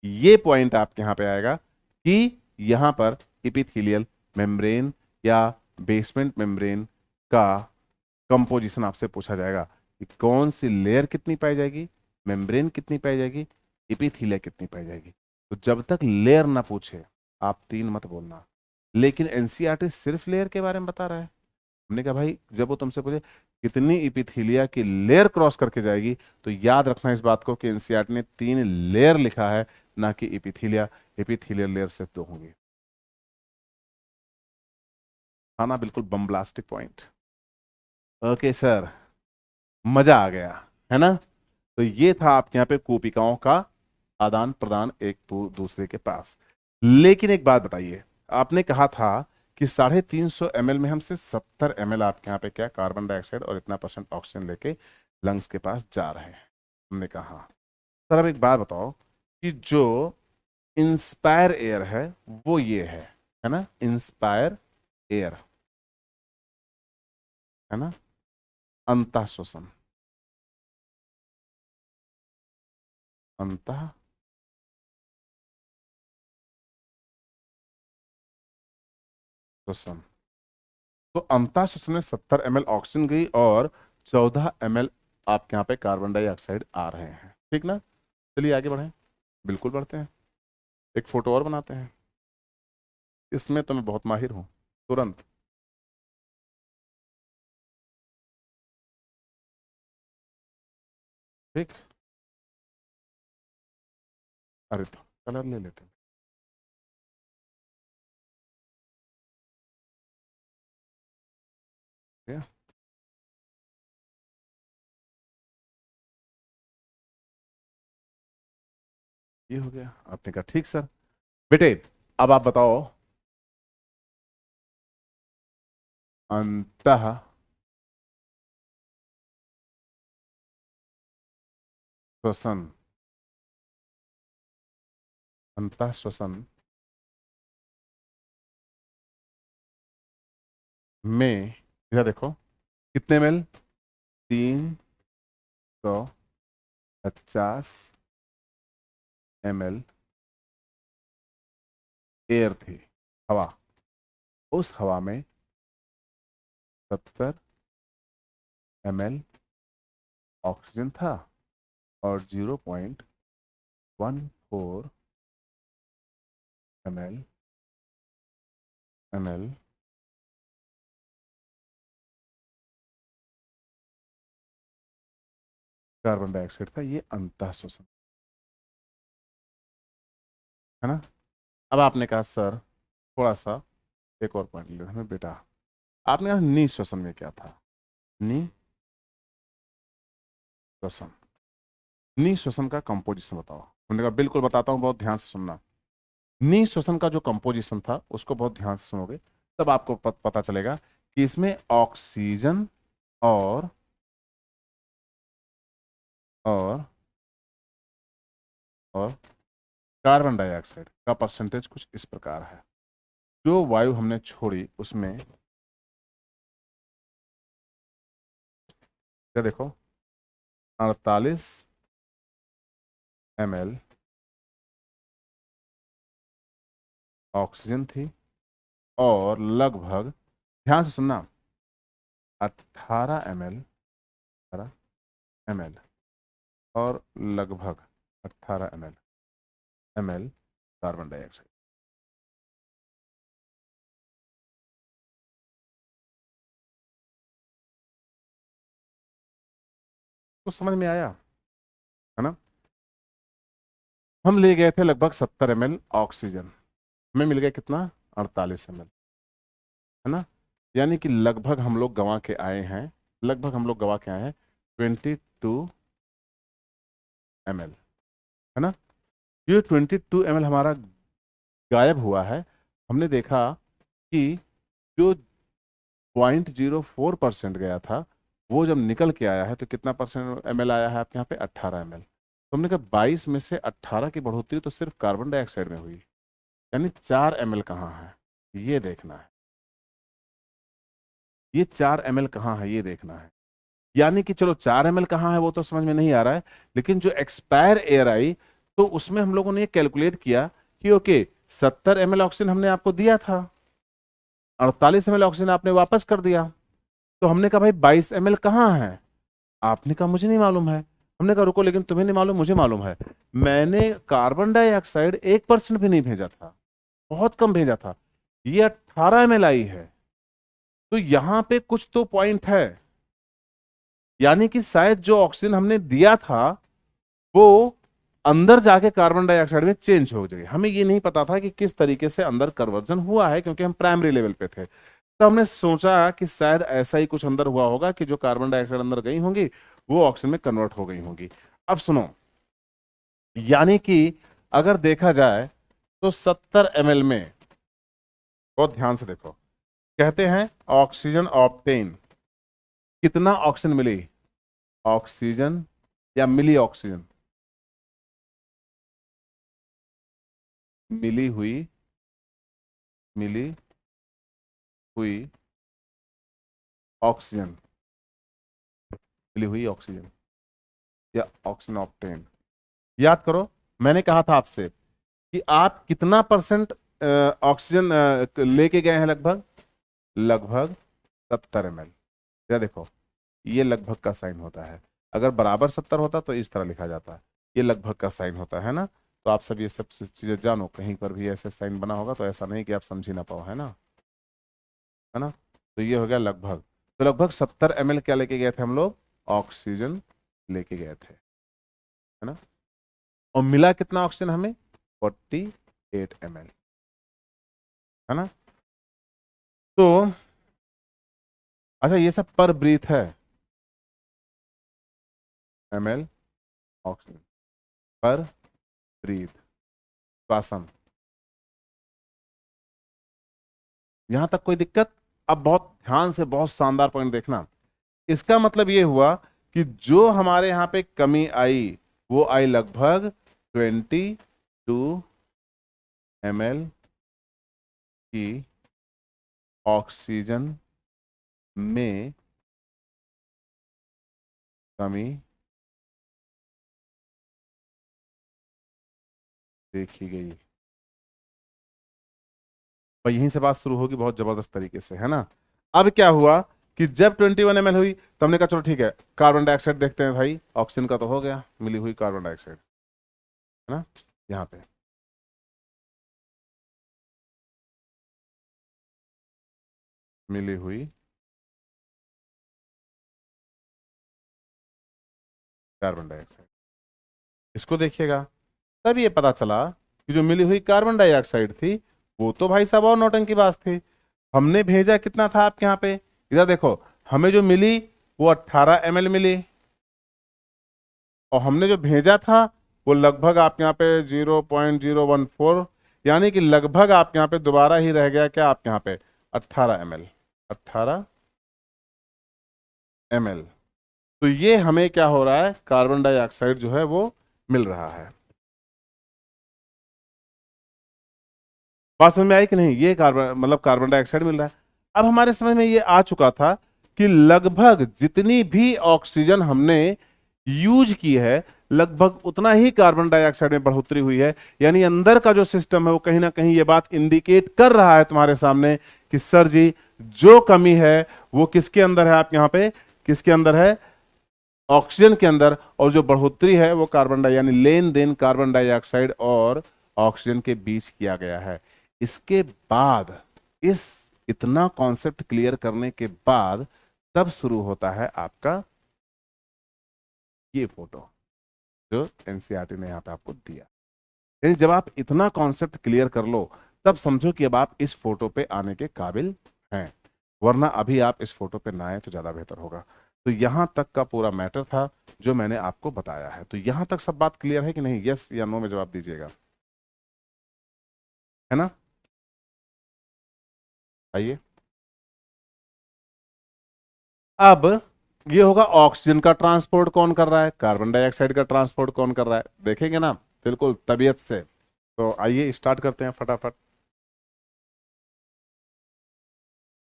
ये पॉइंट आपके यहां पे आएगा कि यहां पर इपिथेलियल मेम्ब्रेन या बेसमेंट मेम्ब्रेन का कंपोजिशन आपसे पूछा जाएगा कि कौन सी लेयर कितनी पाई जाएगी, मेम्ब्रेन कितनी पाई जाएगी, इपिथेलिया कितनी पाई जाएगी। तो जब तक लेयर ना पूछे आप 3 मत बोलना। लेकिन एनसीईआरटी सिर्फ लेयर के बारे में बता रहा है। हमने कहा भाई, जब वो तुमसे पूछे कितनी इपिथेलिया की लेयर क्रॉस करके जाएगी, तो याद रखना इस बात को कि एनसीईआरटी ने 3 लेयर लिखा है, ना कि इपिथेलिया। इपिथेलियल लेयर सिर्फ 2 होंगी। हाँ ना, बिल्कुल बम ब्लास्टिक पॉइंट। Okay sir. मजा आ गया, है ना। तो ये था आपके यहाँ पे कूपिकाओं का आदान प्रदान एक दूसरे के पास। लेकिन एक बात बताइए, आपने कहा था कि 350 ml में हम सिर्फ 70 ml आपके यहाँ पे क्या कार्बन डाइऑक्साइड और इतना % ऑक्सीजन लेके लंग्स के पास जा रहे हैं। हमने कहा सर अब एक बात बताओ कि जो इंस्पायर एयर है वो ये है ना, इंस्पायर एयर, है ना, अंतः श्वसन, अंतः श्वसन। तो अंतः श्वसन में 70 ml ऑक्सीजन गई और 14 ml आपके यहाँ पे कार्बन डाइऑक्साइड आ रहे हैं, ठीक ना। चलिए आगे बढ़ें, बिल्कुल बढ़ते हैं, एक फोटो और बनाते हैं। इसमें तो मैं बहुत माहिर हूं, तुरंत। ठीक, अरे तो कलर ले लेते हैं। ठीक है? ये हो गया, आपने कहा ठीक सर। बेटे अब आप बताओ, अंतः श्वसन, अंतः श्वसन में इधर देखो कितने ml, 350 ml एयर थी, हवा। उस हवा में 70 ml ऑक्सीजन था और 0.14 ml कार्बन डाइऑक्साइड था। ये अंतः श्वसन, है ना। अब आपने कहा सर थोड़ा सा एक और पॉइंट ले हमें बेटा, आपने कहा नी श्वसन में क्या था, नी श्वसन, नी श्वसन का कंपोजिशन बताओ। हमने कहा बिल्कुल बताता हूँ, बहुत ध्यान से सुनना। नी श्वसन का जो कंपोजिशन था उसको बहुत ध्यान से सुनोगे तब आपको पता चलेगा कि इसमें ऑक्सीजन और और और कार्बन डाइऑक्साइड का परसेंटेज कुछ इस प्रकार है। जो वायु हमने छोड़ी उसमें क्या देखो 48 ml ऑक्सीजन थी और लगभग, ध्यान से सुनना, 18 ml, 18 ml और लगभग 18 ml कार्बन डाइऑक्साइड। कुछ समझ में आया, है ना। हम ले गए थे लगभग 70 ml ऑक्सीजन, हमें मिल गया कितना, 48 ml, है ना। यानी कि लगभग हम लोग गंवा के आए हैं, लगभग हम लोग गंवा के आए हैं 22 ml, है ना। ये 22 ml हमारा गायब हुआ है। हमने देखा कि जो 0.04% गया था वो जब निकल के आया है तो कितना % ml आया है आपके यहाँ पे, 18 ml। तो हमने कहा 22 में से 18 की बढ़ोतरी तो सिर्फ कार्बन डाइऑक्साइड में हुई, यानी 4 ml कहाँ है ये देखना है, ये 4 ml कहाँ है ये देखना है। यानी कि चलो 4 ml कहाँ है वो तो समझ में नहीं आ रहा है, लेकिन जो एक्सपायर एयर आई तो उसमें हम लोगों ने कैलकुलेट किया कि ओके 70 ml ऑक्सीजन हमने आपको दिया था, 48 ml ऑक्सीजन आपने वापस कर दिया। तो हमने कहा भाई 22 ml कहाँ है, आपने कहा मुझे नहीं मालूम है। हमने कहा रुको, लेकिन तुम्हें नहीं मालूम मुझे मालूम है। मैंने कार्बन डाइऑक्साइड 1% भी नहीं भेजा था, बहुत कम भेजा था, ये 18 ml आई है। तो यहां पे कुछ तो पॉइंट है, यानी कि शायद जो ऑक्सीजन हमने दिया था वो अंदर जाके कार्बन डाइऑक्साइड में चेंज हो जाएगी। हमें ये नहीं पता था कि किस तरीके से अंदर कन्वर्जन हुआ है, क्योंकि हम प्राइमरी लेवल पे थे। तो हमने सोचा कि शायद ऐसा ही कुछ अंदर हुआ होगा कि जो कार्बन डाइऑक्साइड अंदर गई होंगी वो ऑक्सीजन में कन्वर्ट हो गई होंगी। अब सुनो, यानी कि अगर देखा जाए तो 70 ml में, बहुत ध्यान से देखो, कहते हैं ऑक्सीजन ऑब्टेन, कितना ऑक्सीजन मिली, ऑक्सीजन या मिली ऑक्सीजन, मिली हुई ऑक्सीजन, मिली हुई ऑक्सीजन या ऑक्सीजन ऑब्टेन। याद करो, मैंने कहा था आपसे कि आप कितना परसेंट ऑक्सीजन लेके गए हैं, लगभग लगभग 70 ml। या देखो, ये लगभग का साइन होता है, अगर बराबर 70 होता तो इस तरह लिखा जाता, ये लगभग का साइन होता है ना। तो आप सब ये सब चीजें जानो, कहीं पर भी ऐसे साइन बना होगा तो ऐसा नहीं कि आप समझ ही ना पाओ, है ना, है ना। तो ये हो गया लगभग, तो लगभग 70 ml क्या लेके गए थे हम लोग, ऑक्सीजन लेके गए थे, है ना। और मिला कितना ऑक्सीजन हमें, 48 ml, है ना। तो अच्छा, ये सब पर ब्रीथ है, ml ऑक्सीजन पर ब्रीथ, श्वासन। यहां तक कोई दिक्कत? अब बहुत ध्यान से, बहुत शानदार पॉइंट देखना, इसका मतलब ये हुआ कि जो हमारे यहां पे कमी आई वो आई लगभग 22 ml की ऑक्सीजन में कमी देखी गई। और यहीं से बात शुरू होगी बहुत जबरदस्त तरीके से, है ना। अब क्या हुआ कि जब 21 ml हुई तो हमने कहा चलो ठीक है, कार्बन डाइऑक्साइड देखते हैं भाई, ऑक्सीजन का तो हो गया, मिली हुई कार्बन डाइऑक्साइड, है ना, यहाँ पे मिली हुई कार्बन डाइऑक्साइड, इसको देखिएगा, तब ये पता चला कि जो मिली हुई कार्बन डाइऑक्साइड थी वो तो भाई साहब और नौटंकी बात थी। हमने भेजा कितना था आपके यहाँ पे, इधर देखो, हमें जो मिली वो 18 ml मिली, और हमने जो भेजा था वो लगभग आपके यहाँ पे 0.014, यानी कि लगभग आपके यहाँ पे दोबारा ही रह गया क्या, आपके यहाँ पे 18 ml, 18 ml। तो ये हमें क्या हो रहा है, कार्बन डाइऑक्साइड जो है वो मिल रहा है। बात समझ में आई कि नहीं, ये कार्बन मतलब कार्बन डाइऑक्साइड मिल रहा है। अब हमारे समझ में ये आ चुका था कि लगभग जितनी भी ऑक्सीजन हमने यूज की है लगभग उतना ही कार्बन डाइऑक्साइड में बढ़ोतरी हुई है। यानी अंदर का जो सिस्टम है वो कहीं ना कहीं ये बात इंडिकेट कर रहा है तुम्हारे सामने कि सर जी जो कमी है वो किसके अंदर है, आप यहां पे किसके अंदर है, ऑक्सीजन के अंदर, और जो बढ़ोतरी है वो कार्बन डाई यानी लेन देन कार्बन डाइऑक्साइड और ऑक्सीजन के बीच किया गया है। इसके बाद इस इतना कॉन्सेप्ट क्लियर करने के बाद तब शुरू होता है आपका ये फोटो जो एनसीईआरटी ने यहां पे आपको दिया। यानी जब आप इतना कॉन्सेप्ट क्लियर कर लो तब समझो कि अब आप इस फोटो पे आने के काबिल हैं, वरना अभी आप इस फोटो पे ना आए तो ज्यादा बेहतर होगा। तो यहां तक का पूरा मैटर था जो मैंने आपको बताया है। तो यहां तक सब बात क्लियर है कि नहीं, यस या नो में जवाब दीजिएगा, है ना। आइए, अब ये होगा ऑक्सीजन का ट्रांसपोर्ट कौन कर रहा है, कार्बन डाइऑक्साइड का ट्रांसपोर्ट कौन कर रहा है, देखेंगे ना बिल्कुल तबीयत से। तो आइए स्टार्ट करते हैं फटाफट।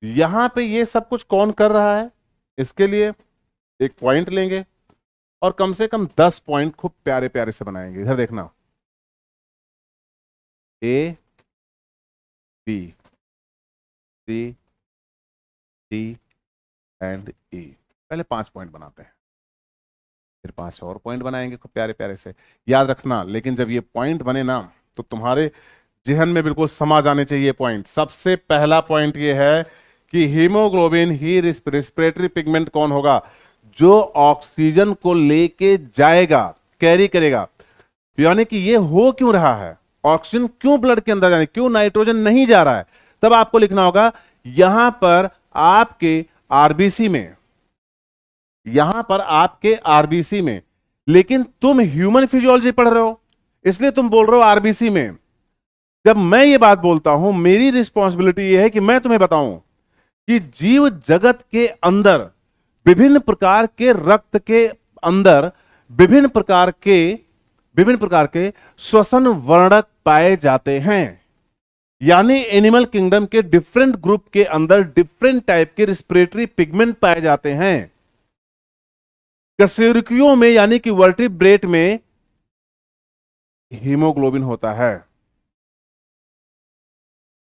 यहां पे ये सब कुछ कौन कर रहा है, इसके लिए एक पॉइंट लेंगे और कम से कम 10 पॉइंट खूब प्यारे प्यारे से बनाएंगे। इधर देखना, A B C D and E, पहले 5 पॉइंट बनाते हैं, फिर 5 और पॉइंट बनाएंगे खूब प्यारे प्यारे से। याद रखना लेकिन जब ये पॉइंट बने ना तो तुम्हारे जहन में बिल्कुल समा जाने चाहिए पॉइंट। सबसे पहला पॉइंट ये है कि हीमोग्लोबिन ही रिस्पिरेटरी पिगमेंट कौन होगा, जो ऑक्सीजन को लेके जाएगा, कैरी करेगा। यानी कि ये हो क्यों रहा है, ऑक्सीजन क्यों ब्लड के अंदर जाने, क्यों नाइट्रोजन नहीं जा रहा है, तब आपको लिखना होगा यहां पर आपके आरबीसी में, यहां पर आपके आरबीसी में, लेकिन तुम ह्यूमन फिजियोलॉजी पढ़ रहे हो इसलिए तुम बोल रहे हो आरबीसी में। जब मैं ये बात बोलता हूं, मेरी रिस्पॉन्सिबिलिटी ये है कि मैं तुम्हें बताऊं कि जीव जगत के अंदर विभिन्न प्रकार के रक्त के अंदर विभिन्न प्रकार के श्वसन वर्णक पाए जाते हैं। यानी एनिमल किंगडम के डिफरेंट ग्रुप के अंदर डिफरेंट टाइप के रिस्पिरेटरी पिगमेंट पाए जाते हैं। कशेरुकियों में यानी कि वर्टिब्रेट में हीमोग्लोबिन होता है।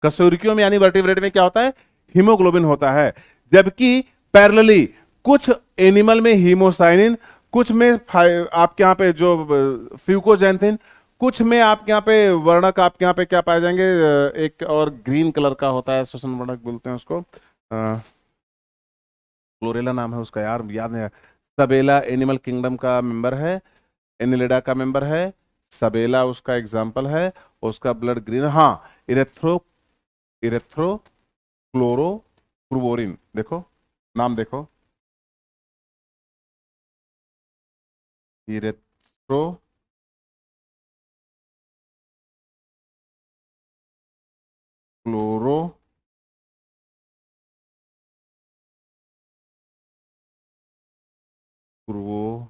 कशेरुकियों में यानी वर्टिब्रेट में क्या होता है? हीमोग्लोबिन होता है। जबकि पैरेलली कुछ एनिमल में हीमोसाइनिन, कुछ में आपके यहां पे जो फ्यूकोजैंथिन, कुछ में आपके यहाँ पे वर्णक आपके यहाँ पे क्या पाए जाएंगे, एक और ग्रीन कलर का होता है, श्वसन वर्णक बोलते हैं उसको, क्लोरेला नाम है उसका यार, याद नहीं है। सबेला एनिमल किंगडम का मेंबर है, एनिलिडा का मेंबर है, सबेला उसका एग्जाम्पल है, उसका ब्लड ग्रीन। हाँ, इरेथ्रो क्लोरोक्रुवोरिन, देखो नाम देखो, इरेथ्रो क्लोरो क्रुवोरिन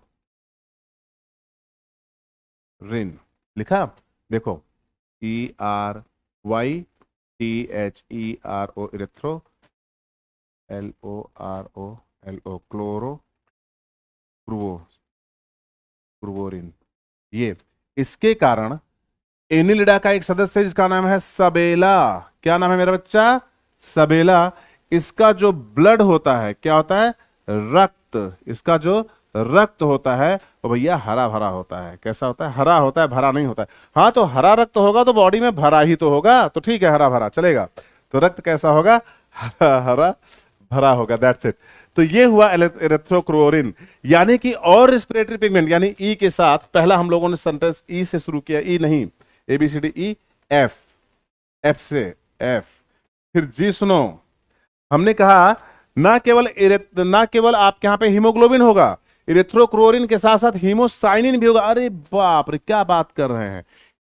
लिखा, देखो ERYTHERO इरेथ्रो, LOROLO क्लोरो क्रुवोरिन। ये इसके कारण एनिलिडा का एक सदस्य है जिसका नाम है सबेला। क्या नाम है मेरा बच्चा? सबेला। इसका जो ब्लड होता है क्या होता है? रक्त। इसका जो रक्त होता है वो भैया हरा भरा होता है। कैसा होता है? हरा होता है, भरा नहीं होता है। हाँ, तो हरा रक्त होगा तो बॉडी में भरा ही तो होगा, तो ठीक है, हरा भरा चलेगा। तो रक्त कैसा होगा? हरा हरा भरा होगा, दैट्स इट। तो ये हुआ एरिथ्रोक्रोरिन। यानी कि और रेस्पिरेटरी पिगमेंट, यानी ई के साथ, पहला हम लोगों ने सेंटेंस ई से शुरू किया, ई नहीं, ABCD ई, एफ, एफ से एफ, फिर जी। सुनो, हमने कहा ना केवल आपके यहां पे हीमोग्लोबिन होगा, इरेथ्रोक्रोरिन के साथ साथ हीमोसाइनिन भी होगा। अरे बाप रे, क्या बात कर रहे हैं!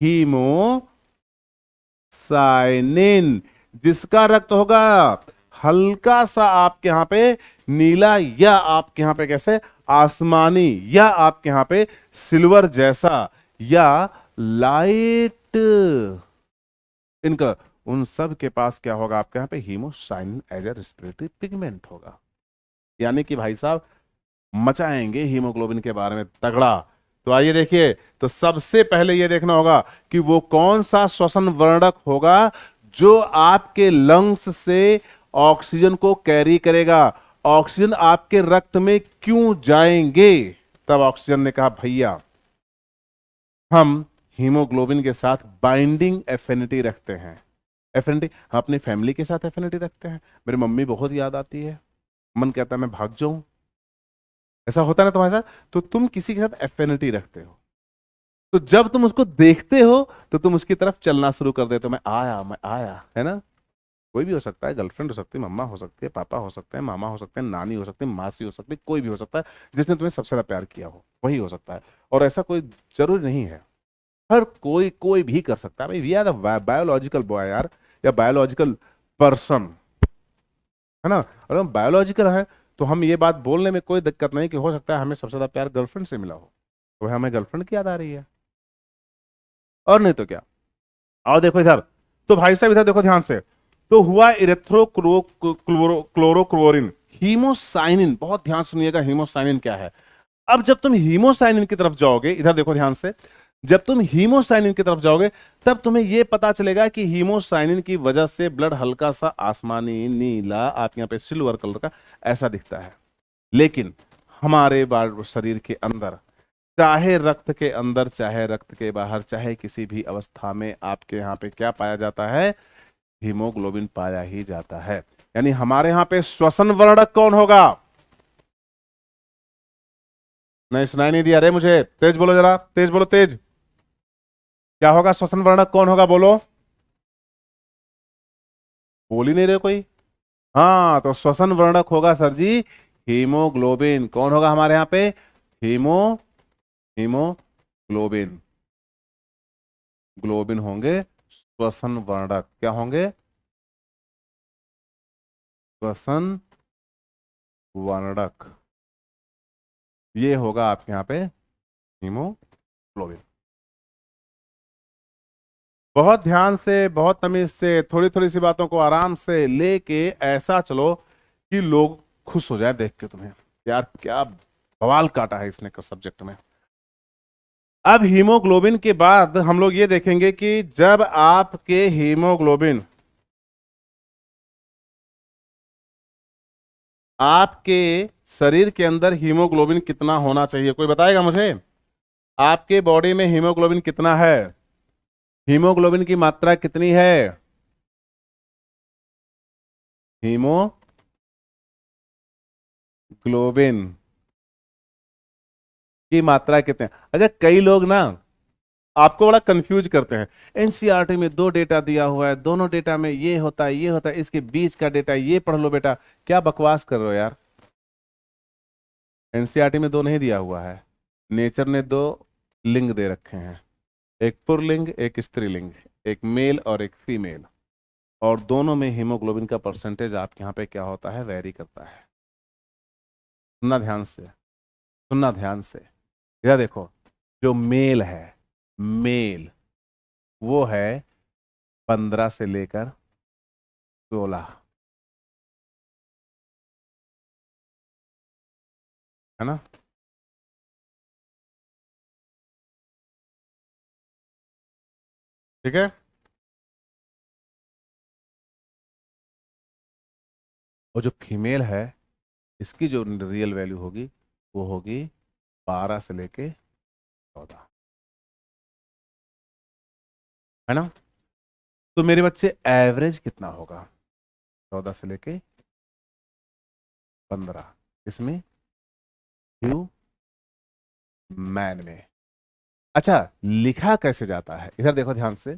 हीमोसाइनिन, जिसका रक्त होगा हल्का सा आपके यहां पे नीला, या आपके यहां पे कैसे आसमानी, या आपके यहां पे सिल्वर जैसा, या लाइट, इनका उन सब के पास क्या होगा? आपके यहां पे haemocyanin as a respiratory pigment होगा। यानी कि भाई साहब मचाएंगे हीमोग्लोबिन के बारे में तगड़ा। तो आइए देखिए, तो सबसे पहले यह देखना होगा कि वो कौन सा श्वसन वर्णक होगा जो आपके लंग्स से ऑक्सीजन को कैरी करेगा। ऑक्सीजन आपके रक्त में क्यों जाएंगे? तब ऑक्सीजन ने कहा भैया हम हीमोग्लोबिन के साथ बाइंडिंग एफिनिटी रखते हैं। एफिनिटी, हम अपनी फैमिली के साथ एफिनिटी रखते हैं। मेरी मम्मी बहुत याद आती है, मन कहता है मैं भाग जाऊं, ऐसा होता है ना तुम्हारे साथ? तो तुम किसी के साथ एफिनिटी रखते हो, तो जब तुम उसको देखते हो तो तुम उसकी तरफ चलना शुरू कर देते हो, मैं आया, है ना? कोई भी हो सकता है, गर्लफ्रेंड हो सकती है, मम्मा हो सकती है, पापा हो सकते हैं, मामा हो सकते हैं, नानी हो सकते हैं, मासी हो सकती है, कोई भी हो सकता है जिसने तुम्हें सबसे ज्यादा प्यार किया हो, वही हो सकता है। और ऐसा कोई जरूरी नहीं है, हर कोई भी कर सकता है। भाई we are the biological boy यार, या बायोलॉजिकल पर्सन, है ना? और हम बायोलॉजिकल है तो हम ये बात बोलने में कोई दिक्कत नहीं कि हो सकता है हमें सबसे ज्यादा प्यार गर्लफ्रेंड से मिला हो, तो हमें गर्लफ्रेंड की याद आ रही है, और नहीं तो क्या। आओ देखो इधर, तो भाई साहब इधर देखो ध्यान से, तो हुआ इरेथ्रोक्लोरोक्लोरिन, हीमोसाइनिन। बहुत ध्यान सुनिएगा, हीमोसाइनिन क्या है। अब जब तुम हीमोसाइनिन की तरफ जाओगे, इधर देखो ध्यान से, जब तुम हीमोसाइनिन की तरफ जाओगे तब तुम्हें यह पता चलेगा कि हीमोसाइनिन की वजह से ब्लड हल्का सा आसमानी, नीला, आप यहां पे सिल्वर कलर का ऐसा दिखता है। लेकिन हमारे शरीर के अंदर, चाहे रक्त के अंदर, चाहे रक्त के बाहर, चाहे किसी भी अवस्था में, आपके यहाँ पे क्या पाया जाता है? हीमोग्लोबिन पाया ही जाता है। यानी हमारे यहाँ पे श्वसन वर्णक कौन होगा? नहीं, सुनाई नहीं दिया रे मुझे, तेज बोलो, जरा तेज बोलो, तेज। क्या होगा? श्वसन वर्णक कौन होगा? बोलो, बोल ही नहीं रहे कोई। हाँ, तो श्वसन वर्णक होगा सर जी हीमोग्लोबिन कौन होगा हमारे यहां पे? हीमोग्लोबिन ग्लोबिन होंगे श्वसन वर्णक। क्या होंगे? श्वसन वर्णक। ये होगा आपके यहां पे हीमोग्लोबिन। बहुत ध्यान से, बहुत तमीज से, थोड़ी थोड़ी सी बातों को आराम से लेके ऐसा चलो कि लोग खुश हो जाए देख के तुम्हें, यार क्या बवाल काटा है इसने सब्जेक्ट में। अब हीमोग्लोबिन के बाद हम लोग ये देखेंगे कि जब आपके हीमोग्लोबिन, आपके शरीर के अंदर हीमोग्लोबिन कितना होना चाहिए, कोई बताएगा मुझे? आपके बॉडी में हीमोग्लोबिन कितना है? हीमोग्लोबिन की मात्रा कितनी है? हीमोग्लोबिन की मात्रा कितने? अच्छा, कई लोग ना आपको बड़ा कंफ्यूज करते हैं। एनसीईआरटी में दो डेटा दिया हुआ है, दोनों डेटा में ये होता है, ये होता है, इसके बीच का डेटा ये पढ़ लो बेटा। क्या बकवास कर रहे हो यार? एनसीईआरटी में दो नहीं दिया हुआ है, नेचर ने दो लिंग दे रखे हैं, एक पुल्लिंग एक स्त्रीलिंग, एक मेल और एक फीमेल, और दोनों में हीमोग्लोबिन का परसेंटेज आपके यहाँ पे क्या होता है, वेरी करता है। सुनना ध्यान से, सुनना ध्यान से। इधर देखो, जो मेल है, मेल वो है 15 से लेकर 16, है ना? ठीक है। और जो फीमेल है, इसकी जो रियल वैल्यू होगी वो होगी 12 से लेके 14, है ना? तो मेरे बच्चे एवरेज कितना होगा? 14 से लेके 15, इसमें ह्यू मैन में। अच्छा, लिखा कैसे जाता है? इधर देखो ध्यान से,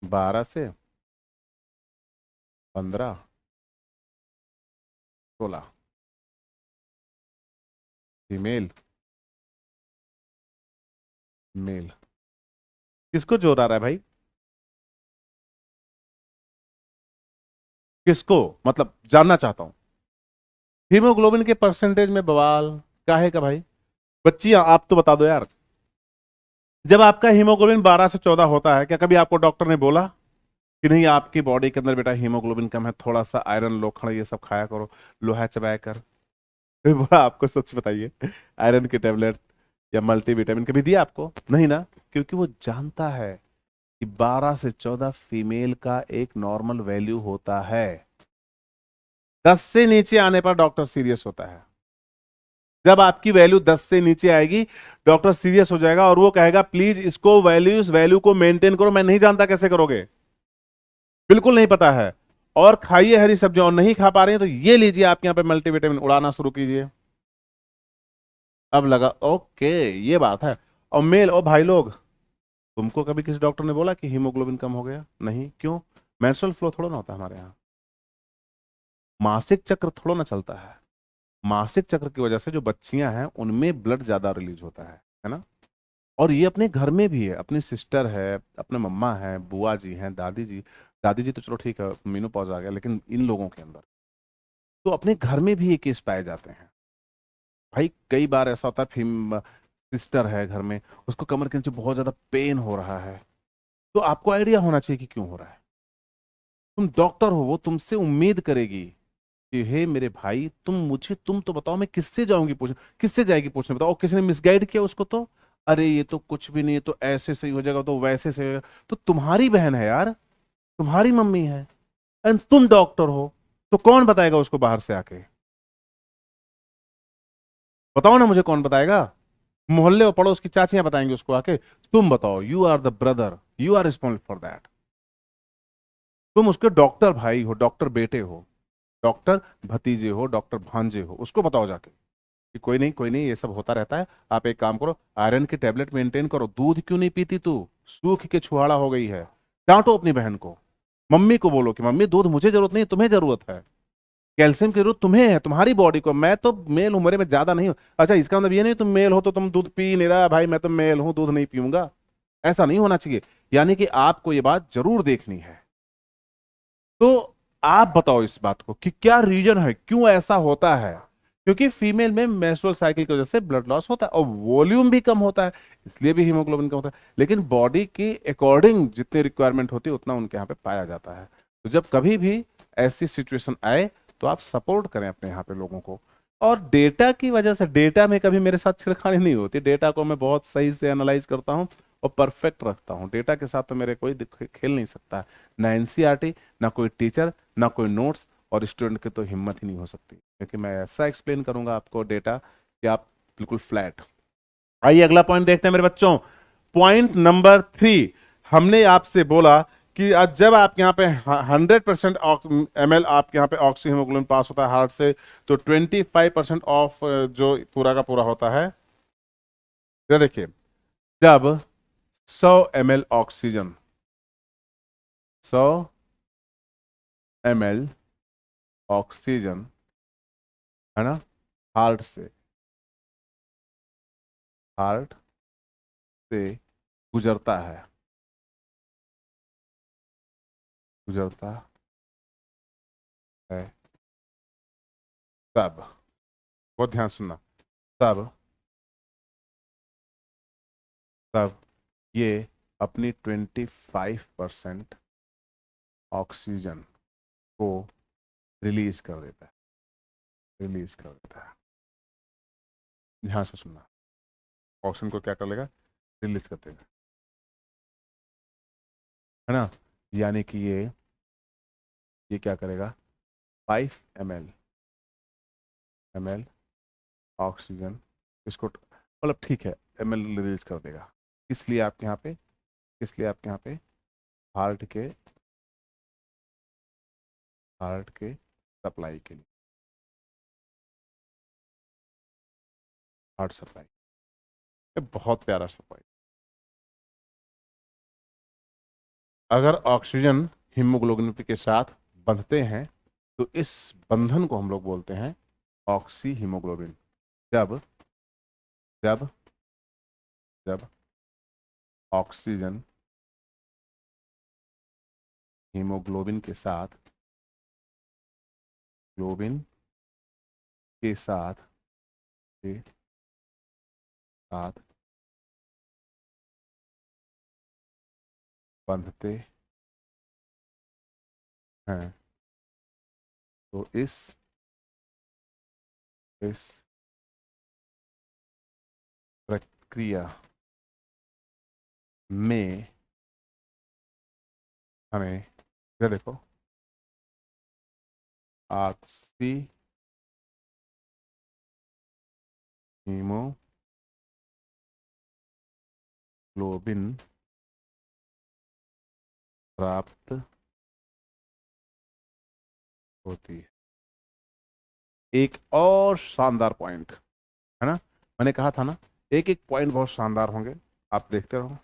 12 से 15 16, फीमेल मेल। किसको जोर आ रहा है भाई? किसको, मतलब जानना चाहता हूं। हीमोग्लोबिन के परसेंटेज में बवाल काहे का भाई? बच्चियां आप तो बता दो यार, जब आपका हीमोग्लोबिन 12 से 14 होता है, क्या कभी आपको डॉक्टर ने बोला कि नहीं आपकी बॉडी के अंदर बेटा हीमोग्लोबिन कम है, थोड़ा सा आयरन लोखंड ये सब खाया करो, लोहा चबाया कर? कभी बोला आपको? सच बताइए, आयरन की टेबलेट या मल्टीविटामिन कभी दिया आपको? नहीं ना, क्योंकि वो जानता है कि 12 से 14 फीमेल का एक नॉर्मल वैल्यू होता है। 10 से नीचे आने पर डॉक्टर सीरियस होता है। जब आपकी वैल्यू 10 से नीचे आएगी, डॉक्टर सीरियस हो जाएगा और वो कहेगा प्लीज इसको इस वैल्यू को मेंटेन करो। मैं नहीं जानता कैसे करोगे, बिल्कुल नहीं पता है, और खाइए हरी सब्जियां, और नहीं खा पा रहे हैं तो ये लीजिए आपके यहाँ पे मल्टीविटामिन, उड़ाना शुरू कीजिए। अब लगा ओके, ये बात है। और मेल और भाई लोग, तुमको कभी किसी डॉक्टर ने बोला कि हीमोग्लोबिन कम हो गया? नहीं, क्यों? मेंस्ट्रुअल फ्लो थोड़ा ना होता हमारे यहाँ, मासिक चक्र थोड़ा ना चलता है। मासिक चक्र की वजह से जो बच्चियां हैं उनमें ब्लड ज्यादा रिलीज होता है ना? और ये अपने घर में भी है, अपनी सिस्टर है, अपने मम्मा है, बुआ जी हैं, दादी जी, दादी जी तो चलो ठीक है मीनोपॉज आ गया, लेकिन इन लोगों के अंदर तो अपने घर में भी ये केस पाए जाते हैं भाई। कई बार ऐसा होता है, सिस्टर है घर में, उसको कमर के नीचे बहुत ज्यादा पेन हो रहा है, तो आपको आइडिया होना चाहिए कि क्यों हो रहा है। तुम डॉक्टर हो, वो तुमसे उम्मीद करेगी कि हे मेरे भाई तुम तो बताओ, मैं किससे जाऊंगी पूछने, किससे जाएगी पूछने, बताओ किसी ने मिसगाइड किया उसको तो, अरे ये तो कुछ भी नहीं है, तो ऐसे सही हो जाएगा, तो वैसे सही हो जाएगा। तो तुम्हारी बहन है यार, तुम्हारी मम्मी है, एंड तुम डॉक्टर हो, तो कौन बताएगा उसको बाहर से आके? बताओ ना मुझे, कौन बताएगा? मोहल्ले और पड़ोस की चाचियां बताएंगे उसको आके? तुम बताओ, you are the brother, you are responsible for that. तुम उसके डॉक्टर भाई हो, डॉक्टर बेटे हो, डॉक्टर भतीजे हो, डॉक्टर भांजे हो, उसको बताओ जाके कि कोई नहीं कोई नहीं, ये सब होता रहता है, आप एक काम करो, आयरन की टेबलेट मेंटेन करो। दूध क्यों नहीं पीती तू? सूख के छुहाड़ा हो गई है। डांटो अपनी बहन को, मम्मी को बोलो कि मम्मी दूध मुझे जरूरत नहीं, तुम्हें जरूरत है। कैल्शियम की जरूरत तुम्हें है, तुम्हारी बॉडी को। मैं तो मेल हूं, मेरे में ज्यादा नहीं हूं। अच्छा, इसका मतलब ये नहीं तुम मेल हो तो तुम दूध पी नहीं रहा, भाई मैं तो मेल हूं दूध नहीं पीऊंगा, ऐसा नहीं होना चाहिए। यानी कि आपको ये बात जरूर देखनी है। तो आप बताओ इस बात को कि क्या रीजन है, क्यों ऐसा होता है। क्योंकि फीमेल में मेंस्ट्रुअल साइकिल की वजह से ब्लड लॉस होता है और वॉल्यूम भी कम होता है, इसलिए भी हीमोग्लोबिन कम होता है। लेकिन बॉडी की अकॉर्डिंग जितनी रिक्वायरमेंट होती है उतना उनके यहाँ पे पाया जाता है। तो जब कभी भी ऐसी सिचुएशन आए तो आप सपोर्ट करें अपने यहाँ पे लोगों को। और डेटा की वजह से, डेटा में कभी मेरे साथ छेड़खानी नहीं होती, डेटा को मैं बहुत सही से एनालाइज करता हूँ और परफेक्ट रखता हूँ। डेटा के साथ तो मेरे कोई खेल नहीं सकता, ना एनसीईआरटी, ना कोई टीचर, ना कोई नोट्स, और स्टूडेंट की तो हिम्मत ही नहीं हो सकती, क्योंकि मैं ऐसा एक्सप्लेन करूंगा आपको डेटा कि आप बिल्कुल फ्लैट। आइए अगला पॉइंट देखते हैं मेरे बच्चों। पॉइंट नंबर 3, हमने आपसे बोला कि आज जब आप यहाँ पे 100% ml आपके यहाँ पे ऑक्सी हीमोग्लोबिन पास होता है हार्ट से, तो 25% ऑफ जो पूरा का पूरा होता है। ये देखिए, जब 100 ml ऑक्सीजन, 100 ml ऑक्सीजन, है ना, हार्ट से, हार्ट से गुजरता है, गुजरता है, तब, बहुत ध्यान सुनना, तब, तब ये अपनी 25% ऑक्सीजन को रिलीज कर देता है, रिलीज कर देता है। ध्यान से सुनना, ऑक्सीजन को क्या कर लेगा, रिलीज कर देगा, है ना। यानी कि ये क्या करेगा, 5 ml ऑक्सीजन, इसको मतलब ठीक है, ml रिलीज कर देगा। किस लिए आपके यहाँ पे, किस लिए आपके यहाँ पे, हार्ट के, हार्ट के सप्लाई के लिए, हार्ट सप्लाई। ये बहुत प्यारा सप्लाई। अगर ऑक्सीजन हीमोग्लोबिन के साथ बंधते हैं तो इस बंधन को हम लोग बोलते हैं ऑक्सी हीमोग्लोबिन। जब जब जब ऑक्सीजन हीमोग्लोबिन के साथ, ग्लोबिन के साथ, के साथ बंधते हैं तो इस प्रक्रिया में हमें, इधर देखो, ऑक्सी हीमोग्लोबिन प्राप्त होती है। एक और शानदार पॉइंट, है ना, मैंने कहा था ना, एक एक पॉइंट बहुत शानदार होंगे, आप देखते रहो,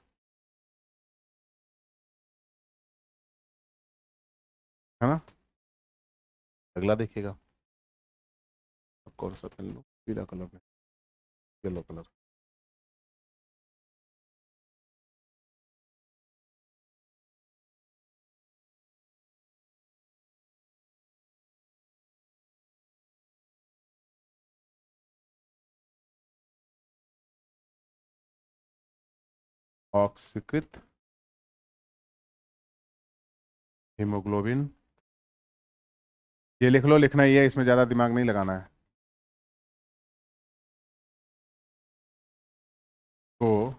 है ना। अगला देखिएगा, कौन सा पेन लो, पीला कलर में, येलो कलर। ऑक्सीकृत हीमोग्लोबिन, ये लिख लो, लिखना ही है, इसमें ज्यादा दिमाग नहीं लगाना है। को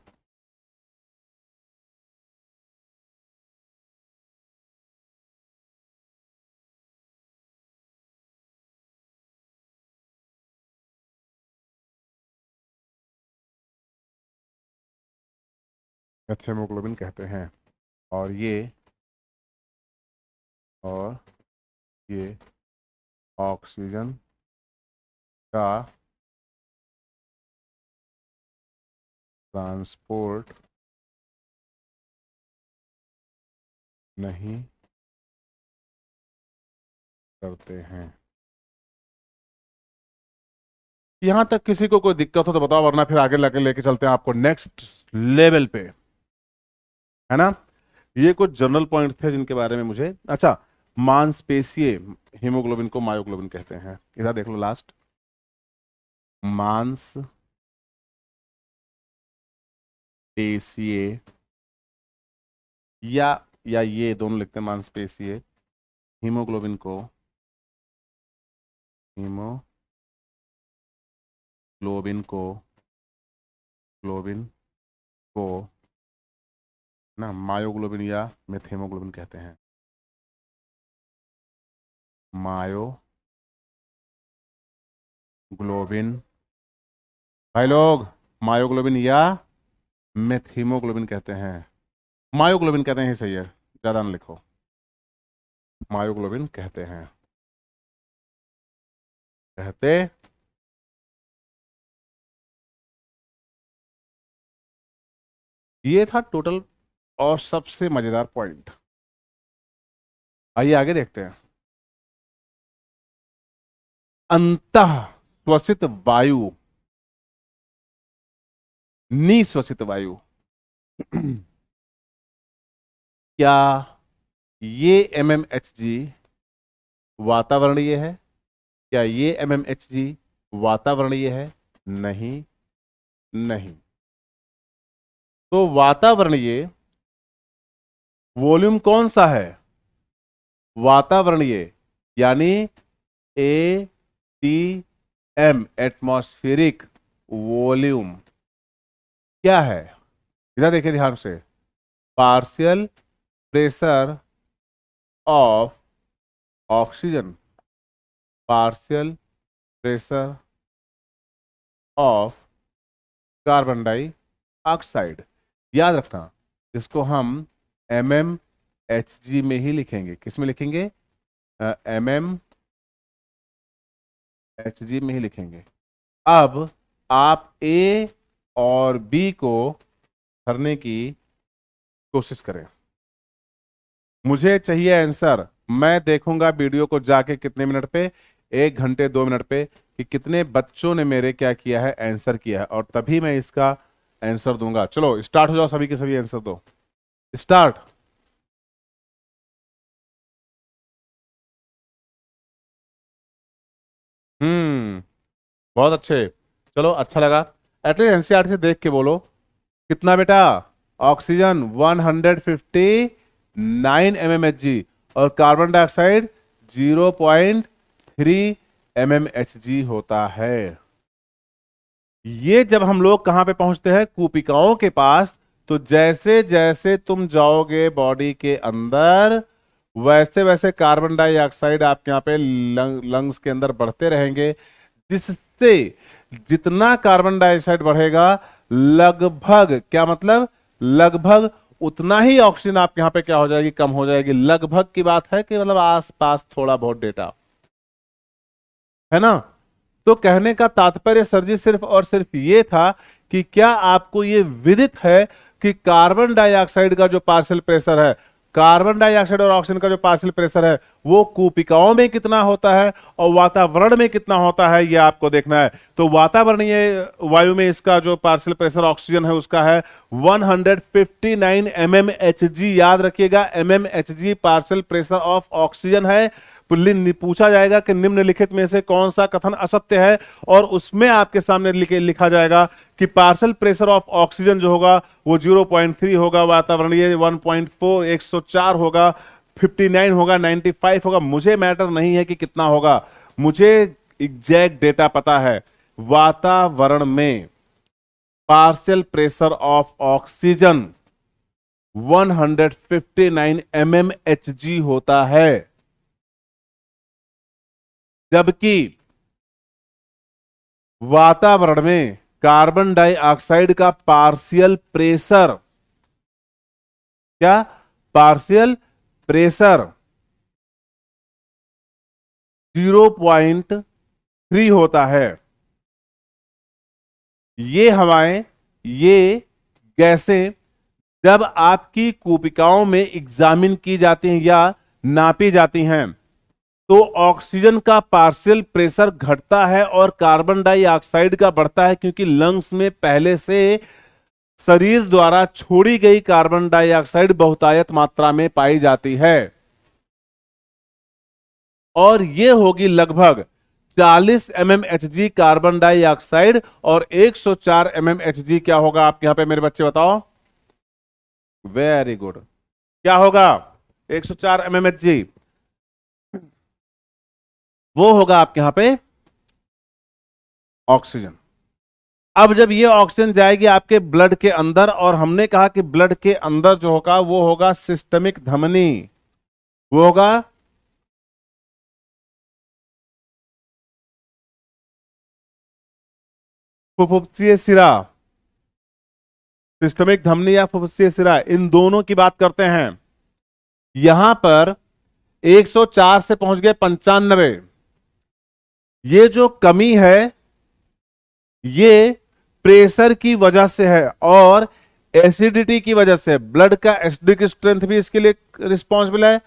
हीमोग्लोबिन कहते हैं। और और ये ऑक्सीजन का ट्रांसपोर्ट नहीं करते हैं। यहां तक किसी को कोई दिक्कत हो तो बताओ, वरना फिर आगे लेके चलते हैं आपको नेक्स्ट लेवल पे, है ना। ये कुछ जनरल पॉइंट्स थे जिनके बारे में मुझे, अच्छा, मांसपेशीय हीमोग्लोबिन को मायोग्लोबिन कहते हैं। इधर देख लो लास्ट, मांसपेशीय, या ये दोनों लिखते हैं, मांसपेशीय हीमोग्लोबिन को, हीमोग्लोबिन को, ग्लोबिन को ना मायोग्लोबिन या मेथहीमोग्लोबिन कहते हैं। मायोग्लोबिन, भाई लोग, मायोग्लोबिन या मेथहीमोग्लोबिन कहते हैं। मायोग्लोबिन कहते हैं, ही सही है, ज्यादा ना लिखो, मायोग्लोबिन कहते हैं, कहते। ये था टोटल और सबसे मजेदार पॉइंट। आइए आगे देखते हैं। अंतः श्वसित वायु, निश्वसित वायु क्या ये MMHG वातावरणीय है? क्या ये MMHG वातावरणीय है? नहीं, नहीं। तो वातावरणीय वॉल्यूम कौन सा है? वातावरणीय यानी ATM, एटमॉस्फेरिक वॉल्यूम क्या है? इधर देखिए ध्यान से, partial pressure of oxygen, partial pressure of carbon dioxide. याद रखना, इसको हम MMHG में ही लिखेंगे। किस में लिखेंगे? MMHG में ही लिखेंगे। अब आप A और B को भरने की कोशिश करें। मुझे चाहिए आंसर। मैं देखूंगा वीडियो को जाके कितने मिनट पे, 1 घंटे 2 मिनट पे, कि कितने बच्चों ने मेरे क्या किया है, आंसर किया है, और तभी मैं इसका आंसर दूंगा। चलो स्टार्ट हो जाओ, सभी के सभी आंसर दो, स्टार्ट। बहुत अच्छे, चलो अच्छा लगा। एटलीस्ट एनसीईआरटी से देख के बोलो। कितना बेटा? ऑक्सीजन 159 mmHg और कार्बन डाइऑक्साइड 0.3 mmHg होता है। ये जब हम लोग कहां पे पहुंचते हैं? कूपिकाओं के पास। तो जैसे जैसे तुम जाओगे बॉडी के अंदर, वैसे वैसे कार्बन डाइऑक्साइड आपके यहाँ पे लंग्स के अंदर बढ़ते रहेंगे, जिससे जितना कार्बन डाइऑक्साइड बढ़ेगा, लगभग, क्या मतलब, लगभग उतना ही ऑक्सीजन आपके यहाँ पे क्या हो जाएगी? कम हो जाएगी। लगभग की बात है कि मतलब आस पास थोड़ा बहुत डेटा है ना। तो कहने का तात्पर्य सर जी सिर्फ और सिर्फ ये था कि क्या आपको ये विदित है कि कार्बन डाइऑक्साइड का जो पार्शियल प्रेशर है, कार्बन डाइऑक्साइड और ऑक्सीजन का जो पार्शियल प्रेशर है, वो कूपिकाओं में कितना होता है और वातावरण में कितना होता है, ये आपको देखना है। तो वातावरणीय वायु में इसका जो पार्शियल प्रेशर ऑक्सीजन है उसका है 159 mmHg। याद रखिएगा, mmHg partial pressure of oxygen है। पूछा जाएगा कि निम्नलिखित में से कौन सा कथन असत्य है, और उसमें आपके सामने लिखा जाएगा कि पार्शियल प्रेशर ऑफ ऑक्सीजन जो होगा वो 0.3 होगा, वातावरणीय 1.4, 104 होगा, 59 होगा, 95 होगा। मुझे मैटर नहीं है कि कितना होगा, मुझे एग्जैक्ट डेटा पता है। वातावरण में partial pressure of oxygen 159 mmHg होता है, जबकि वातावरण में कार्बन डाइऑक्साइड का पार्शियल प्रेशर, क्या, पार्शियल प्रेशर 0.3 होता है। ये हवाएं, ये गैसें जब आपकी कूपिकाओं में एग्जामिन की जाती हैं या नापी जाती हैं, तो ऑक्सीजन का पार्शियल प्रेशर घटता है और कार्बन डाइऑक्साइड का बढ़ता है, क्योंकि लंग्स में पहले से शरीर द्वारा छोड़ी गई कार्बन डाइऑक्साइड बहुतायत मात्रा में पाई जाती है। और ये होगी लगभग 40 mmHg कार्बन डाइऑक्साइड और 104 mmHg क्या होगा आपके यहां पे मेरे बच्चे बताओ? वेरी गुड, क्या होगा? 104 mmHg वो होगा आपके यहां पे ऑक्सीजन। अब जब ये ऑक्सीजन जाएगी आपके ब्लड के अंदर, और हमने कहा कि ब्लड के अंदर जो होगा वो होगा सिस्टमिक धमनी, वो होगा फुफ्फुसीय सिरा, सिस्टमिक धमनी या फुफ्फुसीय सिरा, इन दोनों की बात करते हैं। यहां पर 104 से पहुंच गए 95। ये जो कमी है ये प्रेशर की वजह से है और एसिडिटी की वजह से। ब्लड का एसिडिक स्ट्रेंथ भी इसके लिए रिस्पॉन्सिबल है,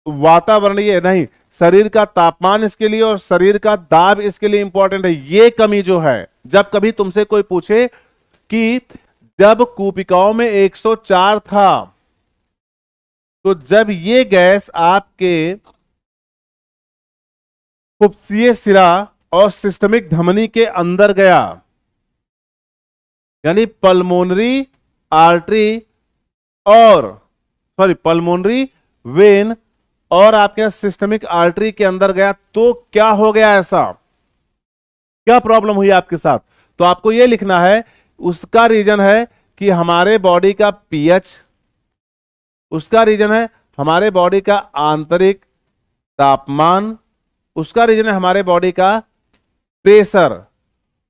वातावरणीय नहीं, शरीर का तापमान इसके लिए और शरीर का दाब इसके लिए इंपॉर्टेंट है। ये कमी जो है, जब कभी तुमसे कोई पूछे कि जब कूपिकाओं में 104 था तो जब ये गैस आपके फुफ्फुसीय सिरा और सिस्टमिक धमनी के अंदर गया, यानी पल्मोनरी आर्टरी और पल्मोनरी वेन और आपके सिस्टमिक आर्टरी के अंदर गया, तो क्या हो गया? ऐसा क्या प्रॉब्लम हुई आपके साथ? तो आपको यह लिखना है, उसका रीजन है कि हमारे बॉडी का पीएच, उसका रीजन है हमारे बॉडी का आंतरिक तापमान, उसका रीजन है हमारे बॉडी का प्रेशर,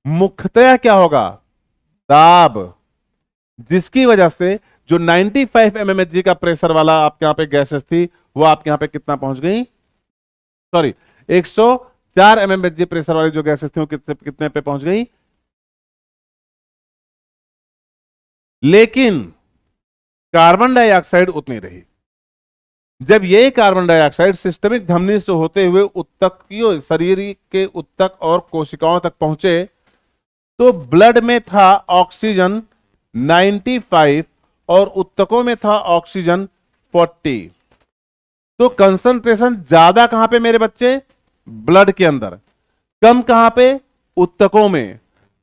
मुख्यतः क्या होगा? दाब, जिसकी वजह से जो 95 mmHg का प्रेशर वाला आपके यहां पे गैसेस थी वो आपके यहां पे कितना पहुंच गई? 104 mmHg प्रेशर वाली जो गैसेस थी वो कितने पे पहुंच गई? लेकिन कार्बन डाइऑक्साइड उतनी रही। जब ये कार्बन डाइऑक्साइड सिस्टमिक धमनी से होते हुए उत्तकों, शरीर के उत्तक और कोशिकाओं तक पहुंचे, तो ब्लड में था ऑक्सीजन 95 और उत्तकों में था ऑक्सीजन 40। तो कंसंट्रेशन ज्यादा कहां पे मेरे बच्चे? ब्लड के अंदर। कम कहां पे? उत्तकों में।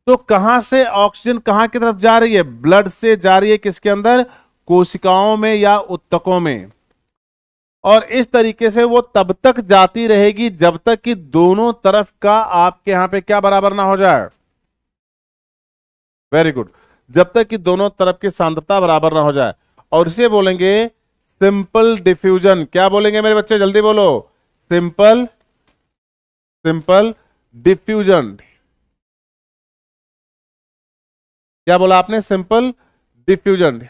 तो कहां से ऑक्सीजन कहां की तरफ जा रही है? ब्लड से जा रही है किसके अंदर? कोशिकाओं में या उत्तकों में। और इस तरीके से वो तब तक जाती रहेगी जब तक कि दोनों तरफ का आपके यहां पे क्या बराबर ना हो जाए? वेरी गुड, जब तक कि दोनों तरफ की सांद्रता बराबर ना हो जाए। और इसे बोलेंगे सिंपल डिफ्यूजन। क्या बोलेंगे मेरे बच्चे? जल्दी बोलो। Simple diffusion. क्या बोला आपने? Simple diffusion.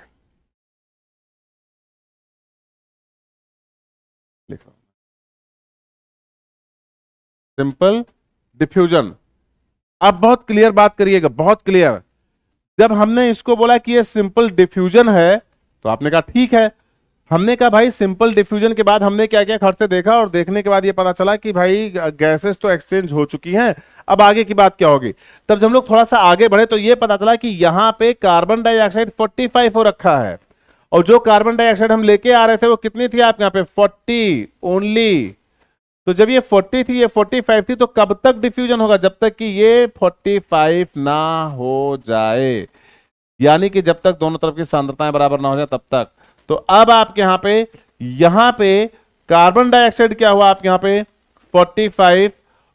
लिखो, सिंपल डिफ्यूजन। अब बहुत क्लियर बात करिएगा, बहुत क्लियर। जब हमने इसको बोला कि ये सिंपल डिफ्यूजन है तो आपने कहा ठीक है। हमने कहा भाई सिंपल डिफ्यूजन के बाद हमने क्या क्या खर्चे देखा, और देखने के बाद ये पता चला कि भाई गैसेस तो एक्सचेंज हो चुकी हैं, अब आगे की बात क्या होगी। तब जब हम लोग थोड़ा सा आगे बढ़े तो ये पता चला कि यहां पे कार्बन डाइऑक्साइड 45 हो रखा है, और जो कार्बन डाइऑक्साइड हम लेके आ रहे थे वो कितनी थी आपके यहाँ पे? 40 ओनली। तो जब ये 40 थी, ये 45 थी, तो कब तक डिफ्यूजन होगा? जब तक कि ये 45 ना हो जाए, यानी कि जब तक दोनों तरफ की सांद्रताएं बराबर ना हो जाए तब तक। तो अब आपके यहां पे कार्बन डाइऑक्साइड क्या हुआ आपके यहां पे? 45,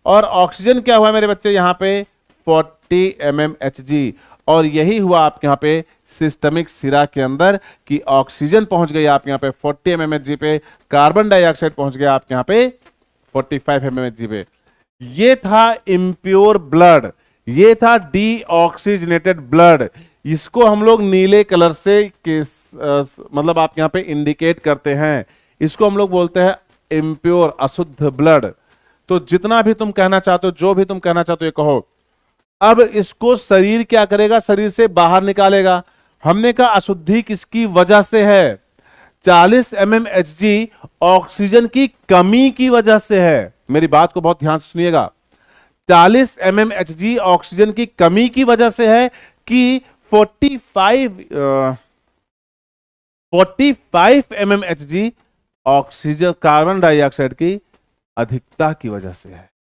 और ऑक्सीजन क्या हुआ मेरे बच्चे? यहां पे 40 mmHg। और यही हुआ आपके यहां पे सिस्टमिक सिरा के अंदर कि ऑक्सीजन पहुंच गई आपके यहां पे 40 mmHg पे, कार्बन डाइऑक्साइड पहुंच गया आपके यहां पे 45 mmHg पे। ये था इम्प्योर ब्लड, ये था डीऑक्सीजनेटेड ब्लड। इसको हम लोग नीले कलर से मतलब आपके यहां पे इंडिकेट करते हैं। इसको हम लोग बोलते हैं इम्प्योर, अशुद्ध ब्लड। तो जितना भी तुम कहना चाहते हो, जो भी तुम कहना चाहते हो, ये कहो। अब इसको शरीर क्या करेगा? शरीर से बाहर निकालेगा। हमने कहा अशुद्धि किसकी वजह से है? 40 mmHg ऑक्सीजन की कमी की वजह से है। मेरी बात को बहुत ध्यान से सुनिएगा। 40 mmHg ऑक्सीजन की कमी की वजह से है कि 45 mmHg ऑक्सीजन कार्बन डाइऑक्साइड की अधिकता की वजह से है।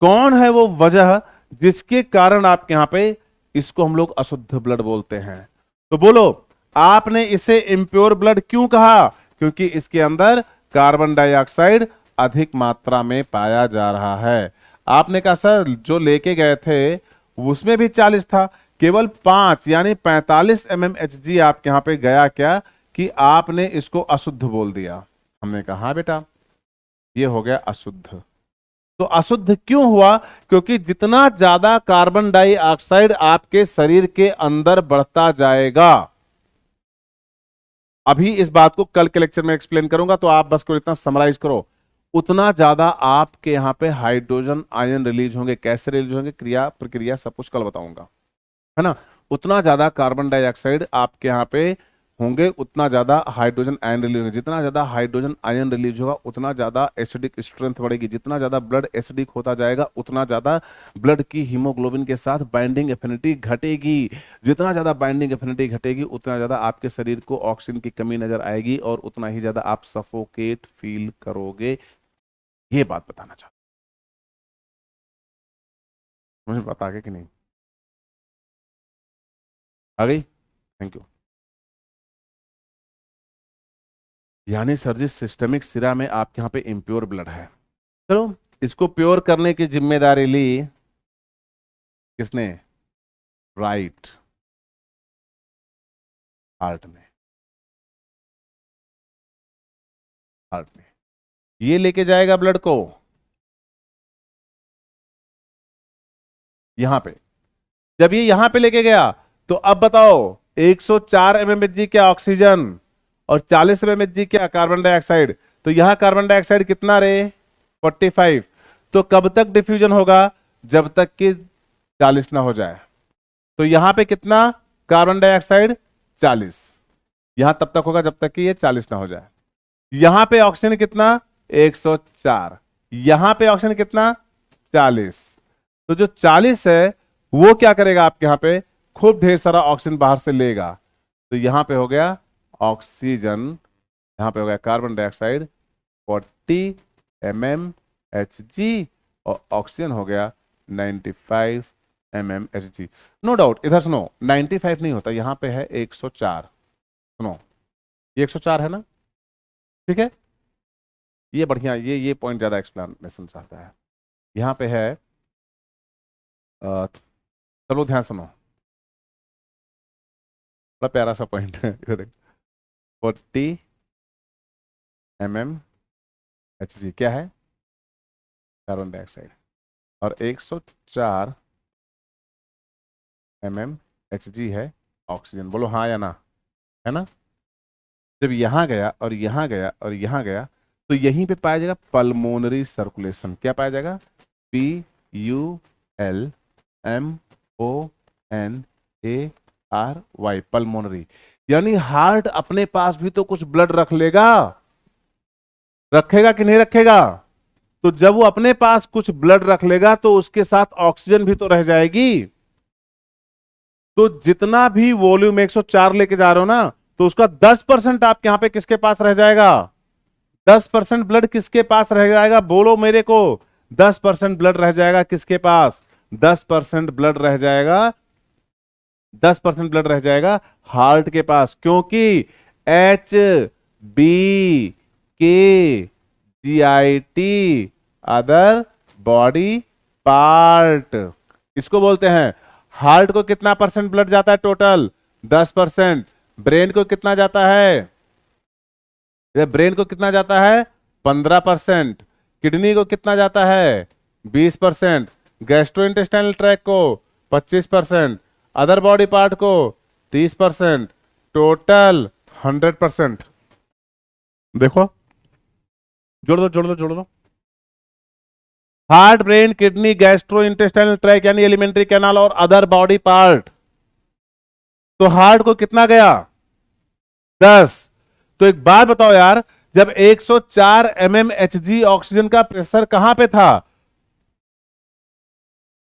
कौन है वो वजह जिसके कारण आपके यहां पे इसको हम लोग अशुद्ध ब्लड बोलते हैं? तो बोलो, आपने इसे इम्प्योर ब्लड क्यों कहा? क्योंकि इसके अंदर कार्बन डाइऑक्साइड अधिक मात्रा में पाया जा रहा है। आपने कहा सर जो लेके गए थे उसमें भी 40 था, केवल 5 यानी 45 mmHg आपके यहां पे गया क्या कि आपने इसको अशुद्ध बोल दिया। हमने कहा हाँ बेटा ये हो गया अशुद्ध। तो अशुद्ध क्यों हुआ? क्योंकि जितना ज्यादा कार्बन डाइऑक्साइड आपके शरीर के अंदर बढ़ता जाएगा, अभी इस बात को कल के लेक्चर में एक्सप्लेन करूंगा, तो आप बस को इतना समराइज करो, उतना ज्यादा आपके यहां पे हाइड्रोजन आयन रिलीज होंगे। कैसे रिलीज होंगे, क्रिया प्रक्रिया सब कुछ कल बताऊंगा, है ना। उतना ज्यादा कार्बन डाइऑक्साइड आपके यहां पे होंगे, उतना ज्यादा हाइड्रोजन आयन रिलीज होंगे। जितना ज्यादा हाइड्रोजन आयन रिलीज होगा उतना ज्यादा एसिडिक स्ट्रेंथ बढ़ेगी। जितना ज्यादा ब्लड एसिडिक होता जाएगा उतना ज्यादा ब्लड की हीमोग्लोबिन के साथ बाइंडिंग एफिनिटी घटेगी। जितना ज्यादा बाइंडिंग एफिनिटी घटेगी उतना ज्यादा आपके शरीर को ऑक्सीजन की कमी नजर आएगी और उतना ही ज्यादा आप सफोकेट फील करोगे। ये बात बताना चाहता हूं, मुझे बता के कि नहीं आ गई? Thank you. यानी सर जी सिस्टमिक सिरा में आपके यहाँ पे इम्प्योर ब्लड है। चलो इसको प्योर करने की जिम्मेदारी ली किसने? राइट, हार्ट में। हार्ट में ये लेके जाएगा ब्लड को यहां पे। जब ये यहां पे लेके गया तो अब बताओ 104 mmHg क्या ऑक्सीजन और 40 mmHg क्या कार्बन डाइऑक्साइड। तो यहां कार्बन डाइऑक्साइड कितना रे? 45। तो कब तक डिफ्यूजन होगा? जब तक कि 40 ना हो जाए। तो यहां पे कितना कार्बन डाइऑक्साइड? 40। यहां तब तक होगा जब तक कि ये 40 ना हो जाए। यहां पे ऑक्सीजन कितना? 104। यहां पे ऑक्सीजन कितना? 40। तो जो 40 है वो क्या करेगा आपके यहां पे? खूब ढेर सारा ऑक्सीजन बाहर से लेगा। तो यहां पे हो गया ऑक्सीजन, यहां पे हो गया कार्बन डाइऑक्साइड 40 mmHg और ऑक्सीजन हो गया 95 mmHg। नो डाउट, इधर सुनो 95 नहीं होता, यहां पे है 104। सुनो ये 104 है ना, ठीक है। ये बढ़िया, ये पॉइंट ज्यादा एक्सप्लेनेशन चाहता है। यहां पे है चलो ध्यान सुनो, बड़ा प्यारा सा पॉइंट है। 40 mmHg क्या है? Carbon dioxide. और 104 mmHg है ऑक्सीजन। बोलो हाँ या ना, है ना। जब यहां गया और यहां गया और यहां गया तो यहीं पे पाया जाएगा पल्मोनरी सर्कुलेशन। क्या पाया जाएगा? PULMONARY, pulmonary. यानी हार्ट अपने पास भी तो कुछ ब्लड रख लेगा, रखेगा कि नहीं रखेगा? तो जब वो अपने पास कुछ ब्लड रख लेगा तो उसके साथ ऑक्सीजन भी तो रह जाएगी। तो जितना भी वॉल्यूम 104 लेके जा रहे हो ना, तो उसका 10% आपके यहां पे किसके पास रह जाएगा? 10% ब्लड किसके पास रह जाएगा? बोलो मेरे को, 10% ब्लड रह जाएगा किसके पास? 10% ब्लड रह जाएगा, 10% ब्लड रह जाएगा हार्ट के पास। क्योंकि HBKGIT अदर बॉडी पार्ट, इसको बोलते हैं। हार्ट को कितना परसेंट ब्लड जाता है टोटल? 10%। ब्रेन को कितना जाता है? ब्रेन को कितना जाता है? 15%। किडनी को कितना जाता है? 20%। गैस्ट्रोइंटेस्टाइनल ट्रैक्ट को 25%। अदर बॉडी पार्ट को 30%। टोटल 100%। देखो जोड़ दो जोड़ दो जोड़ दो। Heart, brain, kidney, gastrointestinal tract यानी एलिमेंट्री कैनाल और अदर बॉडी पार्ट। तो हार्ट को कितना गया? 10। तो एक बात बताओ यार, जब 104 mmHg ऑक्सीजन का प्रेशर कहां पे था?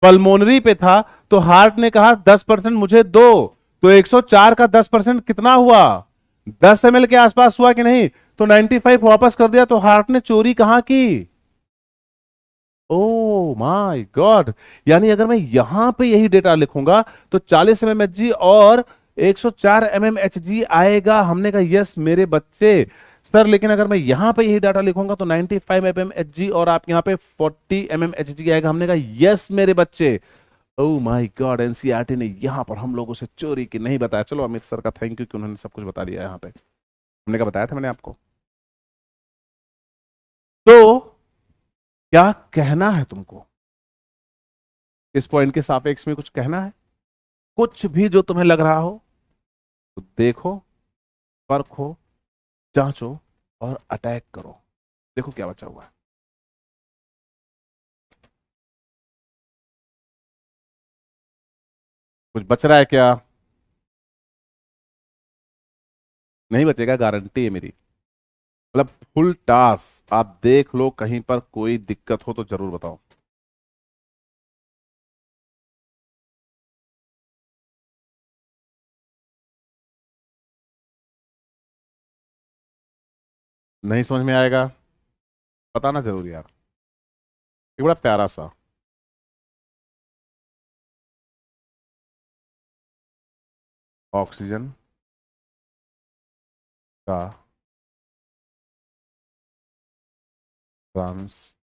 पल्मोनरी पे था। तो हार्ट ने कहा 10% मुझे दो। तो 104 का 10% कितना हुआ? 10 ml के आसपास हुआ कि नहीं? तो 95 वापस कर दिया। तो हार्ट ने चोरी कहां की? Oh my God. यानी अगर मैं यहां पे यही डेटा लिखूंगा तो 40 mmHg और 104 mmHg आएगा। हमने कहा यस मेरे बच्चे। सर लेकिन अगर मैं यहां पे यही डाटा लिखूंगा तो 95 mmHg और आप यहां पे 40 mmHg आएगा। हमने कहा यस मेरे बच्चे। ओ माय गॉड, एनसीईआरटी ने यहां पर हम लोगों से चोरी की नहीं बताया। चलो अमित सर का थैंक यू कि उन्होंने सब कुछ बता दिया यहां पे। हमने क्या बताया था मैंने आपको? तो क्या कहना है तुमको? इस पॉइंट के सापेक्ष में कुछ कहना है? कुछ भी जो तुम्हें लग रहा हो तो देखो, परखो, जांचो और अटैक करो। देखो क्या बचा हुआ है। कुछ बच रहा है क्या? नहीं बचेगा, गारंटी है मेरी। मतलब फुल टास्क आप देख लो, कहीं पर कोई दिक्कत हो तो जरूर बताओ। नहीं समझ में आएगा? बताना जरूर यार। ये बड़ा प्यारा सा ऑक्सीजन का ट्रांसपोर्ट।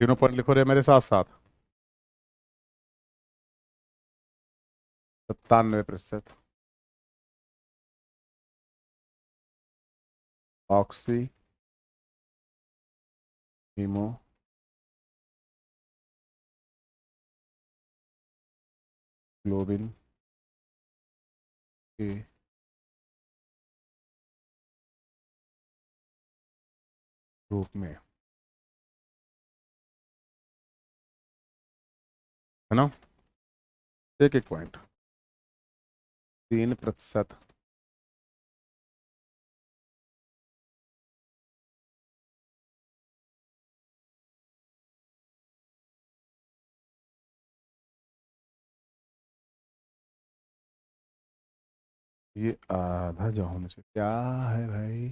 तीनों पॉइंट लिखो रे मेरे साथ साथ। 97% ऑक्सी हीमोग्लोबिन के रूप में, है ना? एक एक पॉइंट। 3%। ये आधा जो होने से क्या है भाई?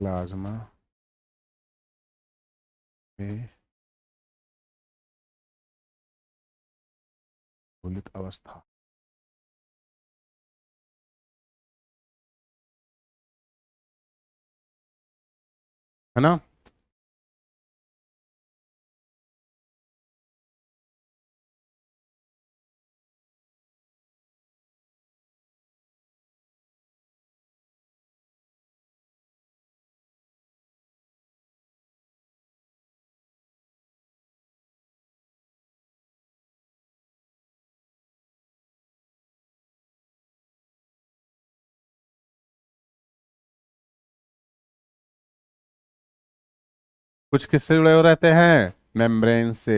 प्लाज्मा में घुलित अवस्था, है ना? कुछ किससे जुड़े हुए रहते हैं? मेम्ब्रेन से,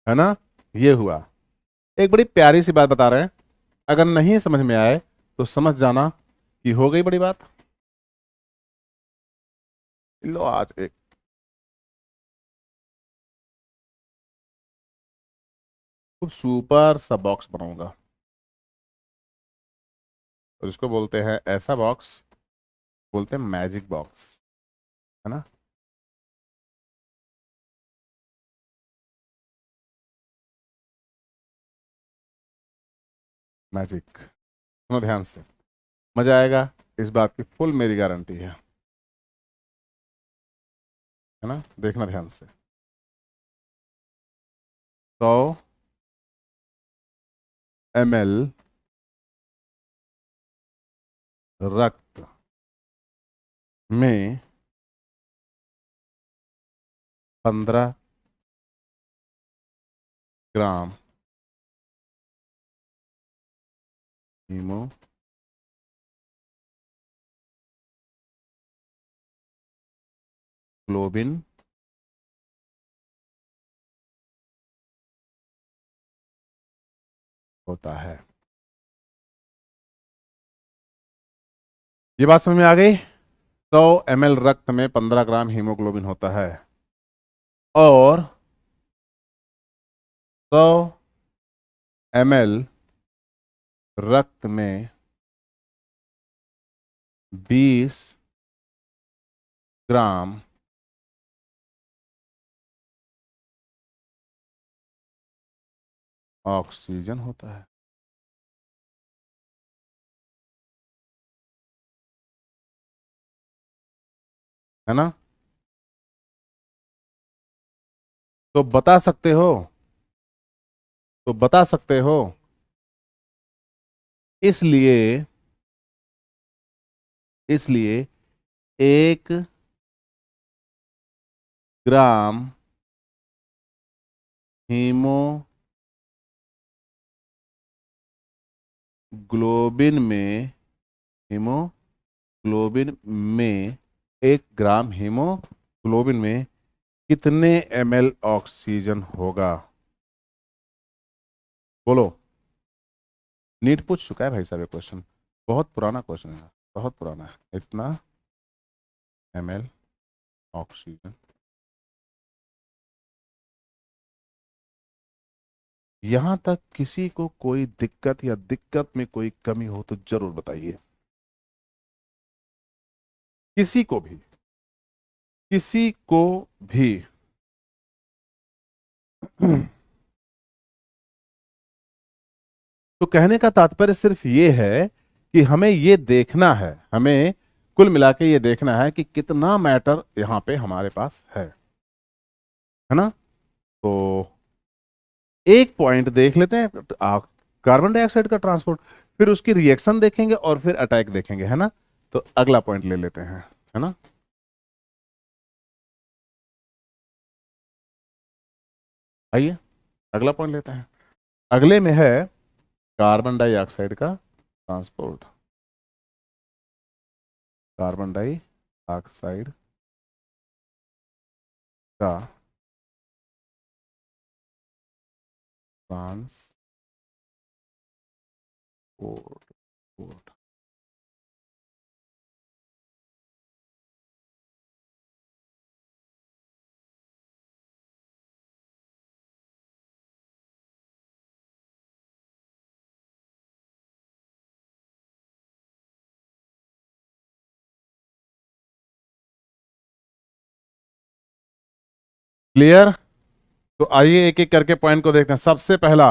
है ना? ये हुआ। एक बड़ी प्यारी सी बात बता रहे हैं। अगर नहीं समझ में आए तो समझ जाना कि हो गई बड़ी बात। लो आज एक खूब सुपर सा बॉक्स बनाऊंगा और इसको बोलते हैं, ऐसा बॉक्स बोलते हैं मैजिक बॉक्स, है ना? मैजिक। सुनो ध्यान से, मजा आएगा। इस बात की फुल मेरी गारंटी है ना? देखना ध्यान से। 100 ml रक्त में 15 ग्राम हीमोग्लोबिन होता है। ये बात समझ में आ गई? 100 ml रक्त में 15 ग्राम हीमोग्लोबिन होता है और 100 ml रक्त में 20 ग्राम ऑक्सीजन होता है। है ना? तो बता सकते हो, तो बता सकते हो, इसलिए इसलिए 1 ग्राम हीमोग्लोबिन में हीमोग्लोबिन में 1 ग्राम हीमोग्लोबिन में कितने ml ऑक्सीजन होगा? बोलो। नीट पूछ चुका है भाई साहब ये क्वेश्चन, बहुत पुराना क्वेश्चन है, बहुत पुराना है। इतना ml ऑक्सीजन। यहां तक किसी को कोई दिक्कत या दिक्कत में कोई कमी हो तो जरूर बताइए, किसी को भी, किसी को भी। तो कहने का तात्पर्य सिर्फ ये है कि हमें ये देखना है, हमें कुल मिला के ये देखना है कि कितना मैटर यहां पे हमारे पास है ना? तो एक पॉइंट देख लेते हैं, कार्बन डाइऑक्साइड का ट्रांसपोर्ट, फिर उसकी रिएक्शन देखेंगे और फिर अटैक देखेंगे, है ना? तो अगला पॉइंट ले लेते हैं, है ना? आइए अगला पॉइंट लेते हैं। अगले में है कार्बन डाइऑक्साइड का ट्रांसपोर्ट। कार्बन डाइऑक्साइड का ट्रांसपोर्ट। क्लियर? तो आइए एक एक करके पॉइंट को देखते हैं। सबसे पहला,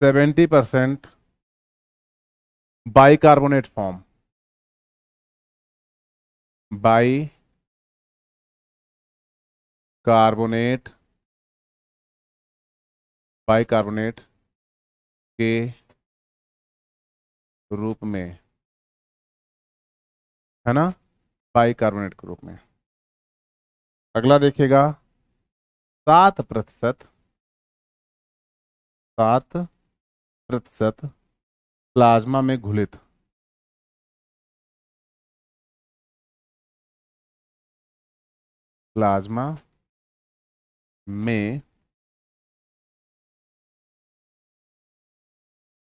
70% bicarbonate form. By carbonate bicarbonate के रूप में, है ना? बाइकार्बोनेट के रूप में। अगला देखिएगा, 7%, 7% प्लाज्मा में घुलित, प्लाज्मा में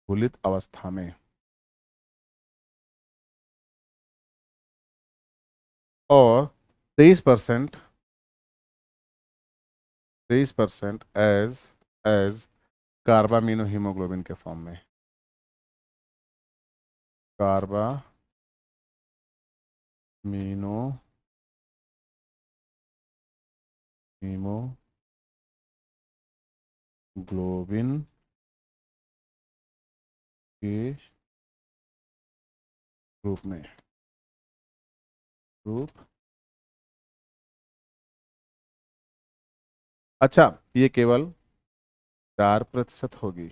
घुलित अवस्था में, और 23%, 23% एज एज कार्बामिनो हीमोग्लोबिन के फॉर्म में। कार्बामिनो हीमोग्लोबिन के रूप में, रूप। अच्छा, ये केवल 4% होगी।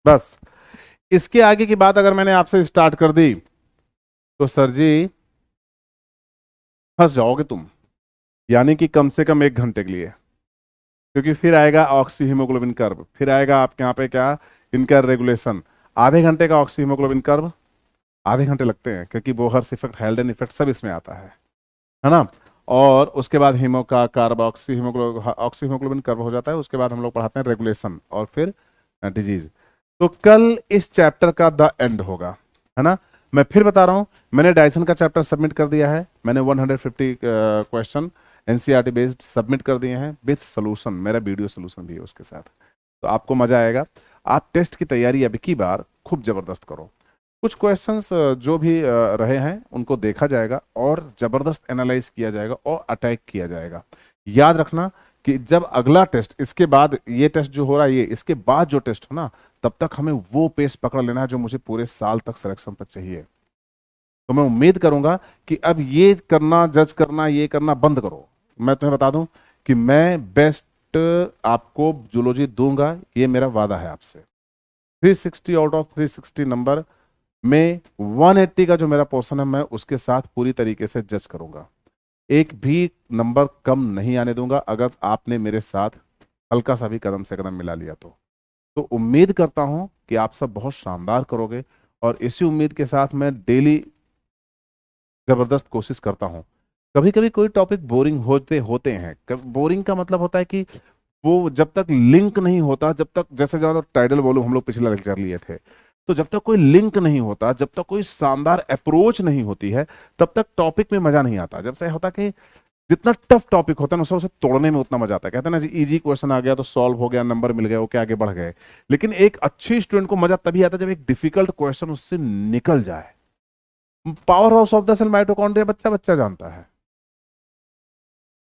बस इसके आगे की बात अगर मैंने आपसे स्टार्ट कर दी तो सर जी फंस जाओगे तुम, यानी कि कम से कम 1 घंटे के लिए, क्योंकि फिर आएगा ऑक्सी हीमोग्लोबिन कर्व, फिर आएगा आपके यहाँ पे क्या, इनका रेगुलेशन। आधे घंटे का ऑक्सी हीमोग्लोबिन कर्व, आधे घंटे लगते हैं, क्योंकि बोहर्स इफेक्ट, हेल्डन इफेक्ट सब इसमें आता है ना। और उसके बाद हीमो का कार्ब ऑक्सी हीमोग्लोबिन कर्व हो जाता है। उसके बाद हम लोग पढ़ाते हैं रेगुलेशन और फिर डिजीज। तो कल इस चैप्टर का द एंड होगा, है ना। मैं फिर बता रहा हूं, मैंने डायसन का चैप्टर सबमिट कर दिया है, मैंने 150 क्वेश्चन एनसीईआरटी बेस्ड सबमिट कर दिए हैं विथ सोल्यूशन, मेरा वीडियो सोल्यूशन भी है उसके साथ, तो आपको मजा आएगा। आप टेस्ट की तैयारी अब की बार खूब जबरदस्त करो। कुछ क्वेश्चंस जो भी रहे हैं उनको देखा जाएगा और जबरदस्त एनालाइज किया जाएगा और अटैक किया जाएगा। याद रखना कि जब अगला टेस्ट, इसके बाद ये टेस्ट जो हो रहा है, ये इसके बाद जो टेस्ट हो ना, तब तक हमें वो पेस पकड़ लेना है जो मुझे पूरे साल तक सिलेक्शन तक चाहिए। तो मैं उम्मीद करूंगा कि अब ये करना, जज करना, ये करना बंद करो। मैं तुम्हें बता दूं कि मैं बेस्ट आपको जूलॉजी दूंगा, ये मेरा वादा है आपसे। 360 आउट ऑफ 360 नंबर में 180 का जो मेरा पोर्शन है, मैं उसके साथ पूरी तरीके से जज करूंगा। एक भी नंबर कम नहीं आने दूंगा अगर आपने मेरे साथ हल्का सा भी कदम से कदम मिला लिया तो उम्मीद करता हूं कि आप सब बहुत शानदार करोगे, और इसी उम्मीद के साथ मैं डेली जबरदस्त कोशिश करता हूं। कभी कभी कोई टॉपिक बोरिंग होते हैं। बोरिंग का मतलब होता है कि वो जब तक लिंक नहीं होता, जब तक, जैसे जो टाइटल वॉल्यूम हम लोग पिछला लेक्चर लिए थे, तो जब तक कोई लिंक नहीं होता, जब तक कोई शानदार अप्रोच नहीं होती है, तब तक टॉपिक में मजा नहीं आता। जब से होता कि जितना टफ टॉपिक होता है ना, उसे तोड़ने में उतना मजा आता है। कहते हैं ना जी, इजी क्वेश्चन आ गया तो सॉल्व हो गया, नंबर मिल गया, ओके आगे बढ़ गए। लेकिन एक अच्छी स्टूडेंट को मजा तभी आता है जब एक डिफिकल्ट क्वेश्चन उससे निकल जाए। Power house of the cell mitochondria बच्चा बच्चा जानता है,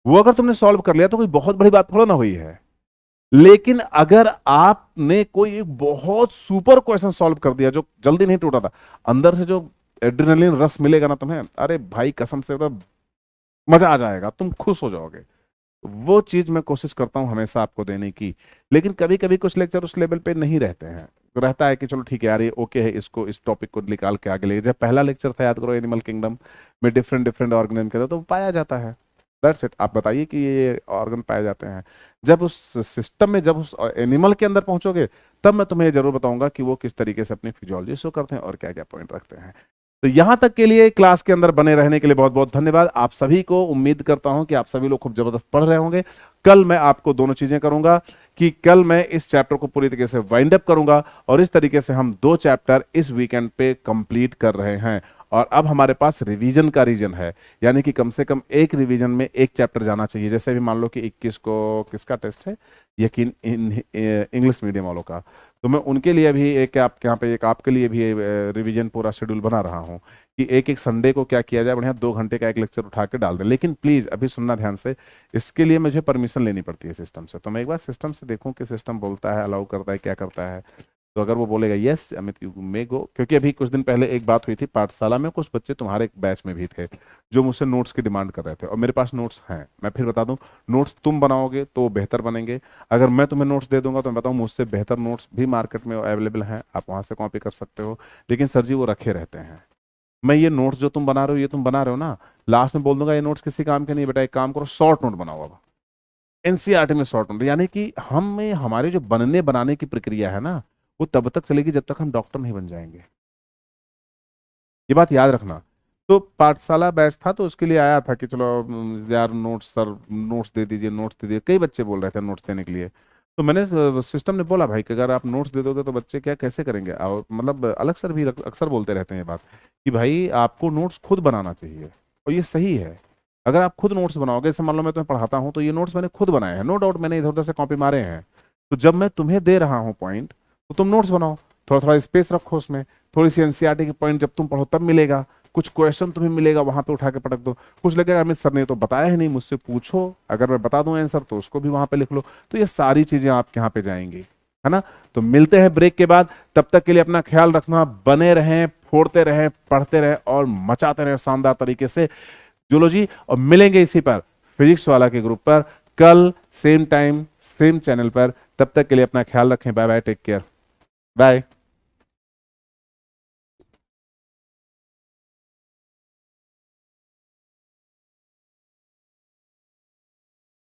वो अगर तुमने सॉल्व कर लिया तो कोई बहुत बड़ी बात थोड़ा ना हुई है। लेकिन अगर आपने कोई एक बहुत सुपर क्वेश्चन सॉल्व कर दिया जो जल्दी नहीं टूटा था, अंदर से जो एड्रेनलिन रस मिलेगा ना तुम्हें, अरे भाई कसम से तो मजा आ जाएगा, तुम खुश हो जाओगे। वो चीज मैं कोशिश करता हूं हमेशा आपको देने की। लेकिन कभी कभी कुछ लेक्चर उस लेवल पे नहीं रहते हैं, तो रहता है कि चलो ठीक है यार, ये ओके है, इसको, इस टॉपिक को निकाल के आगे ले। जब पहला लेक्चर था, याद करो, एनिमल किंगडम में डिफरेंट डिफरेंट ऑर्गेनिज्म के, तो पाया जाता है। That's it. आप बताइए कि ये ऑर्गन पाए जाते हैं। जब उस सिस्टम में, जब उस एनिमल के अंदर पहुंचोगे, तब मैं तुम्हें जरूर बताऊंगा कि वो किस तरीके से अपनी फिजियोलॉजी शो करते हैं और क्या क्या पॉइंट रखते हैं। तो यहां तक के लिए क्लास के अंदर बने रहने के लिए बहुत बहुत धन्यवाद आप सभी को। उम्मीद करता हूं कि आप सभी लोग खूब जबरदस्त पढ़ रहे होंगे। कल मैं आपको दोनों चीजें करूंगा कि कल मैं इस चैप्टर को पूरी तरीके से वाइंड अप करूंगा, और इस तरीके से हम 2 चैप्टर इस वीकेंड पे कंप्लीट कर रहे हैं। और अब हमारे पास रिवीजन का रीजन है, यानी कि कम से कम एक रिवीजन में एक चैप्टर जाना चाहिए। जैसे भी मान लो कि 21 को किसका टेस्ट है, यकीन इंग्लिश मीडियम वालों का, तो मैं उनके लिए भी एक, आपके यहाँ पे एक आपके लिए भी रिवीजन पूरा शेड्यूल बना रहा हूँ कि एक एक संडे को क्या किया जाए, बढ़िया 2 घंटे का एक लेक्चर उठा के डाल दें। लेकिन प्लीज अभी सुनना ध्यान से, इसके लिए मुझे परमिशन लेनी पड़ती है सिस्टम से। तो मैं एक बार सिस्टम से देखूं कि सिस्टम बोलता है, अलाउ करता है, क्या करता है। तो अगर वो बोलेगा यस अमित यू मे गो, क्योंकि अभी कुछ दिन पहले एक बात हुई थी पाठशाला में, कुछ बच्चे तुम्हारे बैच में भी थे जो मुझसे नोट्स की डिमांड कर रहे थे, और मेरे पास नोट्स हैं। मैं फिर बता दूं, नोट्स तुम बनाओगे तो बेहतर बनेंगे। अगर मैं तुम्हें नोट्स दे दूंगा तो मैं बताऊं, मुझसे बेहतर नोट्स भी मार्केट में अवेलेबल हैं, आप वहां से कॉपी कर सकते हो। लेकिन सर जी वो रखे रहते हैं। मैं ये नोट्स जो तुम बना रहे हो, ये तुम बना रहे हो ना, लास्ट में बोल दूंगा ये नोट्स किसी काम के नहीं बेटा, एक काम करो शॉर्ट नोट बनाओ। अब एनसीईआरटी में शॉर्ट नोट, यानी कि हमें, हमारी जो बनने बनाने की प्रक्रिया है ना, वो तब तक चलेगी जब तक हम डॉक्टर नहीं बन जाएंगे। ये बात याद रखना। तो पाठशाला बैच था, तो उसके लिए आया था कि चलो यार नोट्स, सर नोट्स दे दीजिए, नोट्स दे दीजिए, कई बच्चे बोल रहे थे नोट्स देने के लिए। तो मैंने, सिस्टम ने बोला भाई कि अगर आप नोट्स दे दोगे तो बच्चे क्या कैसे करेंगे। और मतलब अलग सर भी अक्सर बोलते रहते हैं ये बात कि भाई आपको नोट्स खुद बनाना चाहिए, और ये सही है। अगर आप खुद नोट्स बनाओगे, जैसे मान लो मैं तुम्हें पढ़ाता हूँ, तो ये नोट्स मैंने खुद बनाए हैं, नो डाउट मैंने इधर उधर से कॉपी मारे हैं। तो जब मैं तुम्हें दे रहा हूँ पॉइंट, तो तुम नोट्स बनाओ, थोड़ा थोड़ा स्पेस रखो उसमें, थोड़ी सी एनसीईआरटी के पॉइंट जब तुम पढ़ो तब मिलेगा, कुछ क्वेश्चन तुम्हें मिलेगा वहां पे उठा के पटक दो। कुछ लगेगा अमित सर ने तो बताया ही नहीं, मुझसे पूछो, अगर मैं बता दूं आंसर तो उसको भी वहां पे लिख लो। तो ये सारी चीजें आपके यहाँ पे जाएंगी, है ना। तो मिलते हैं ब्रेक के बाद, तब तक के लिए अपना ख्याल रखना, बने रहें, फोड़ते रहें, पढ़ते रहें और मचाते रहें शानदार तरीके से जूलॉजी। और मिलेंगे इसी पर फिजिक्स वाला के ग्रुप पर कल सेम टाइम सेम चैनल पर। तब तक के लिए अपना ख्याल रखें, bye bye, take care. Bye.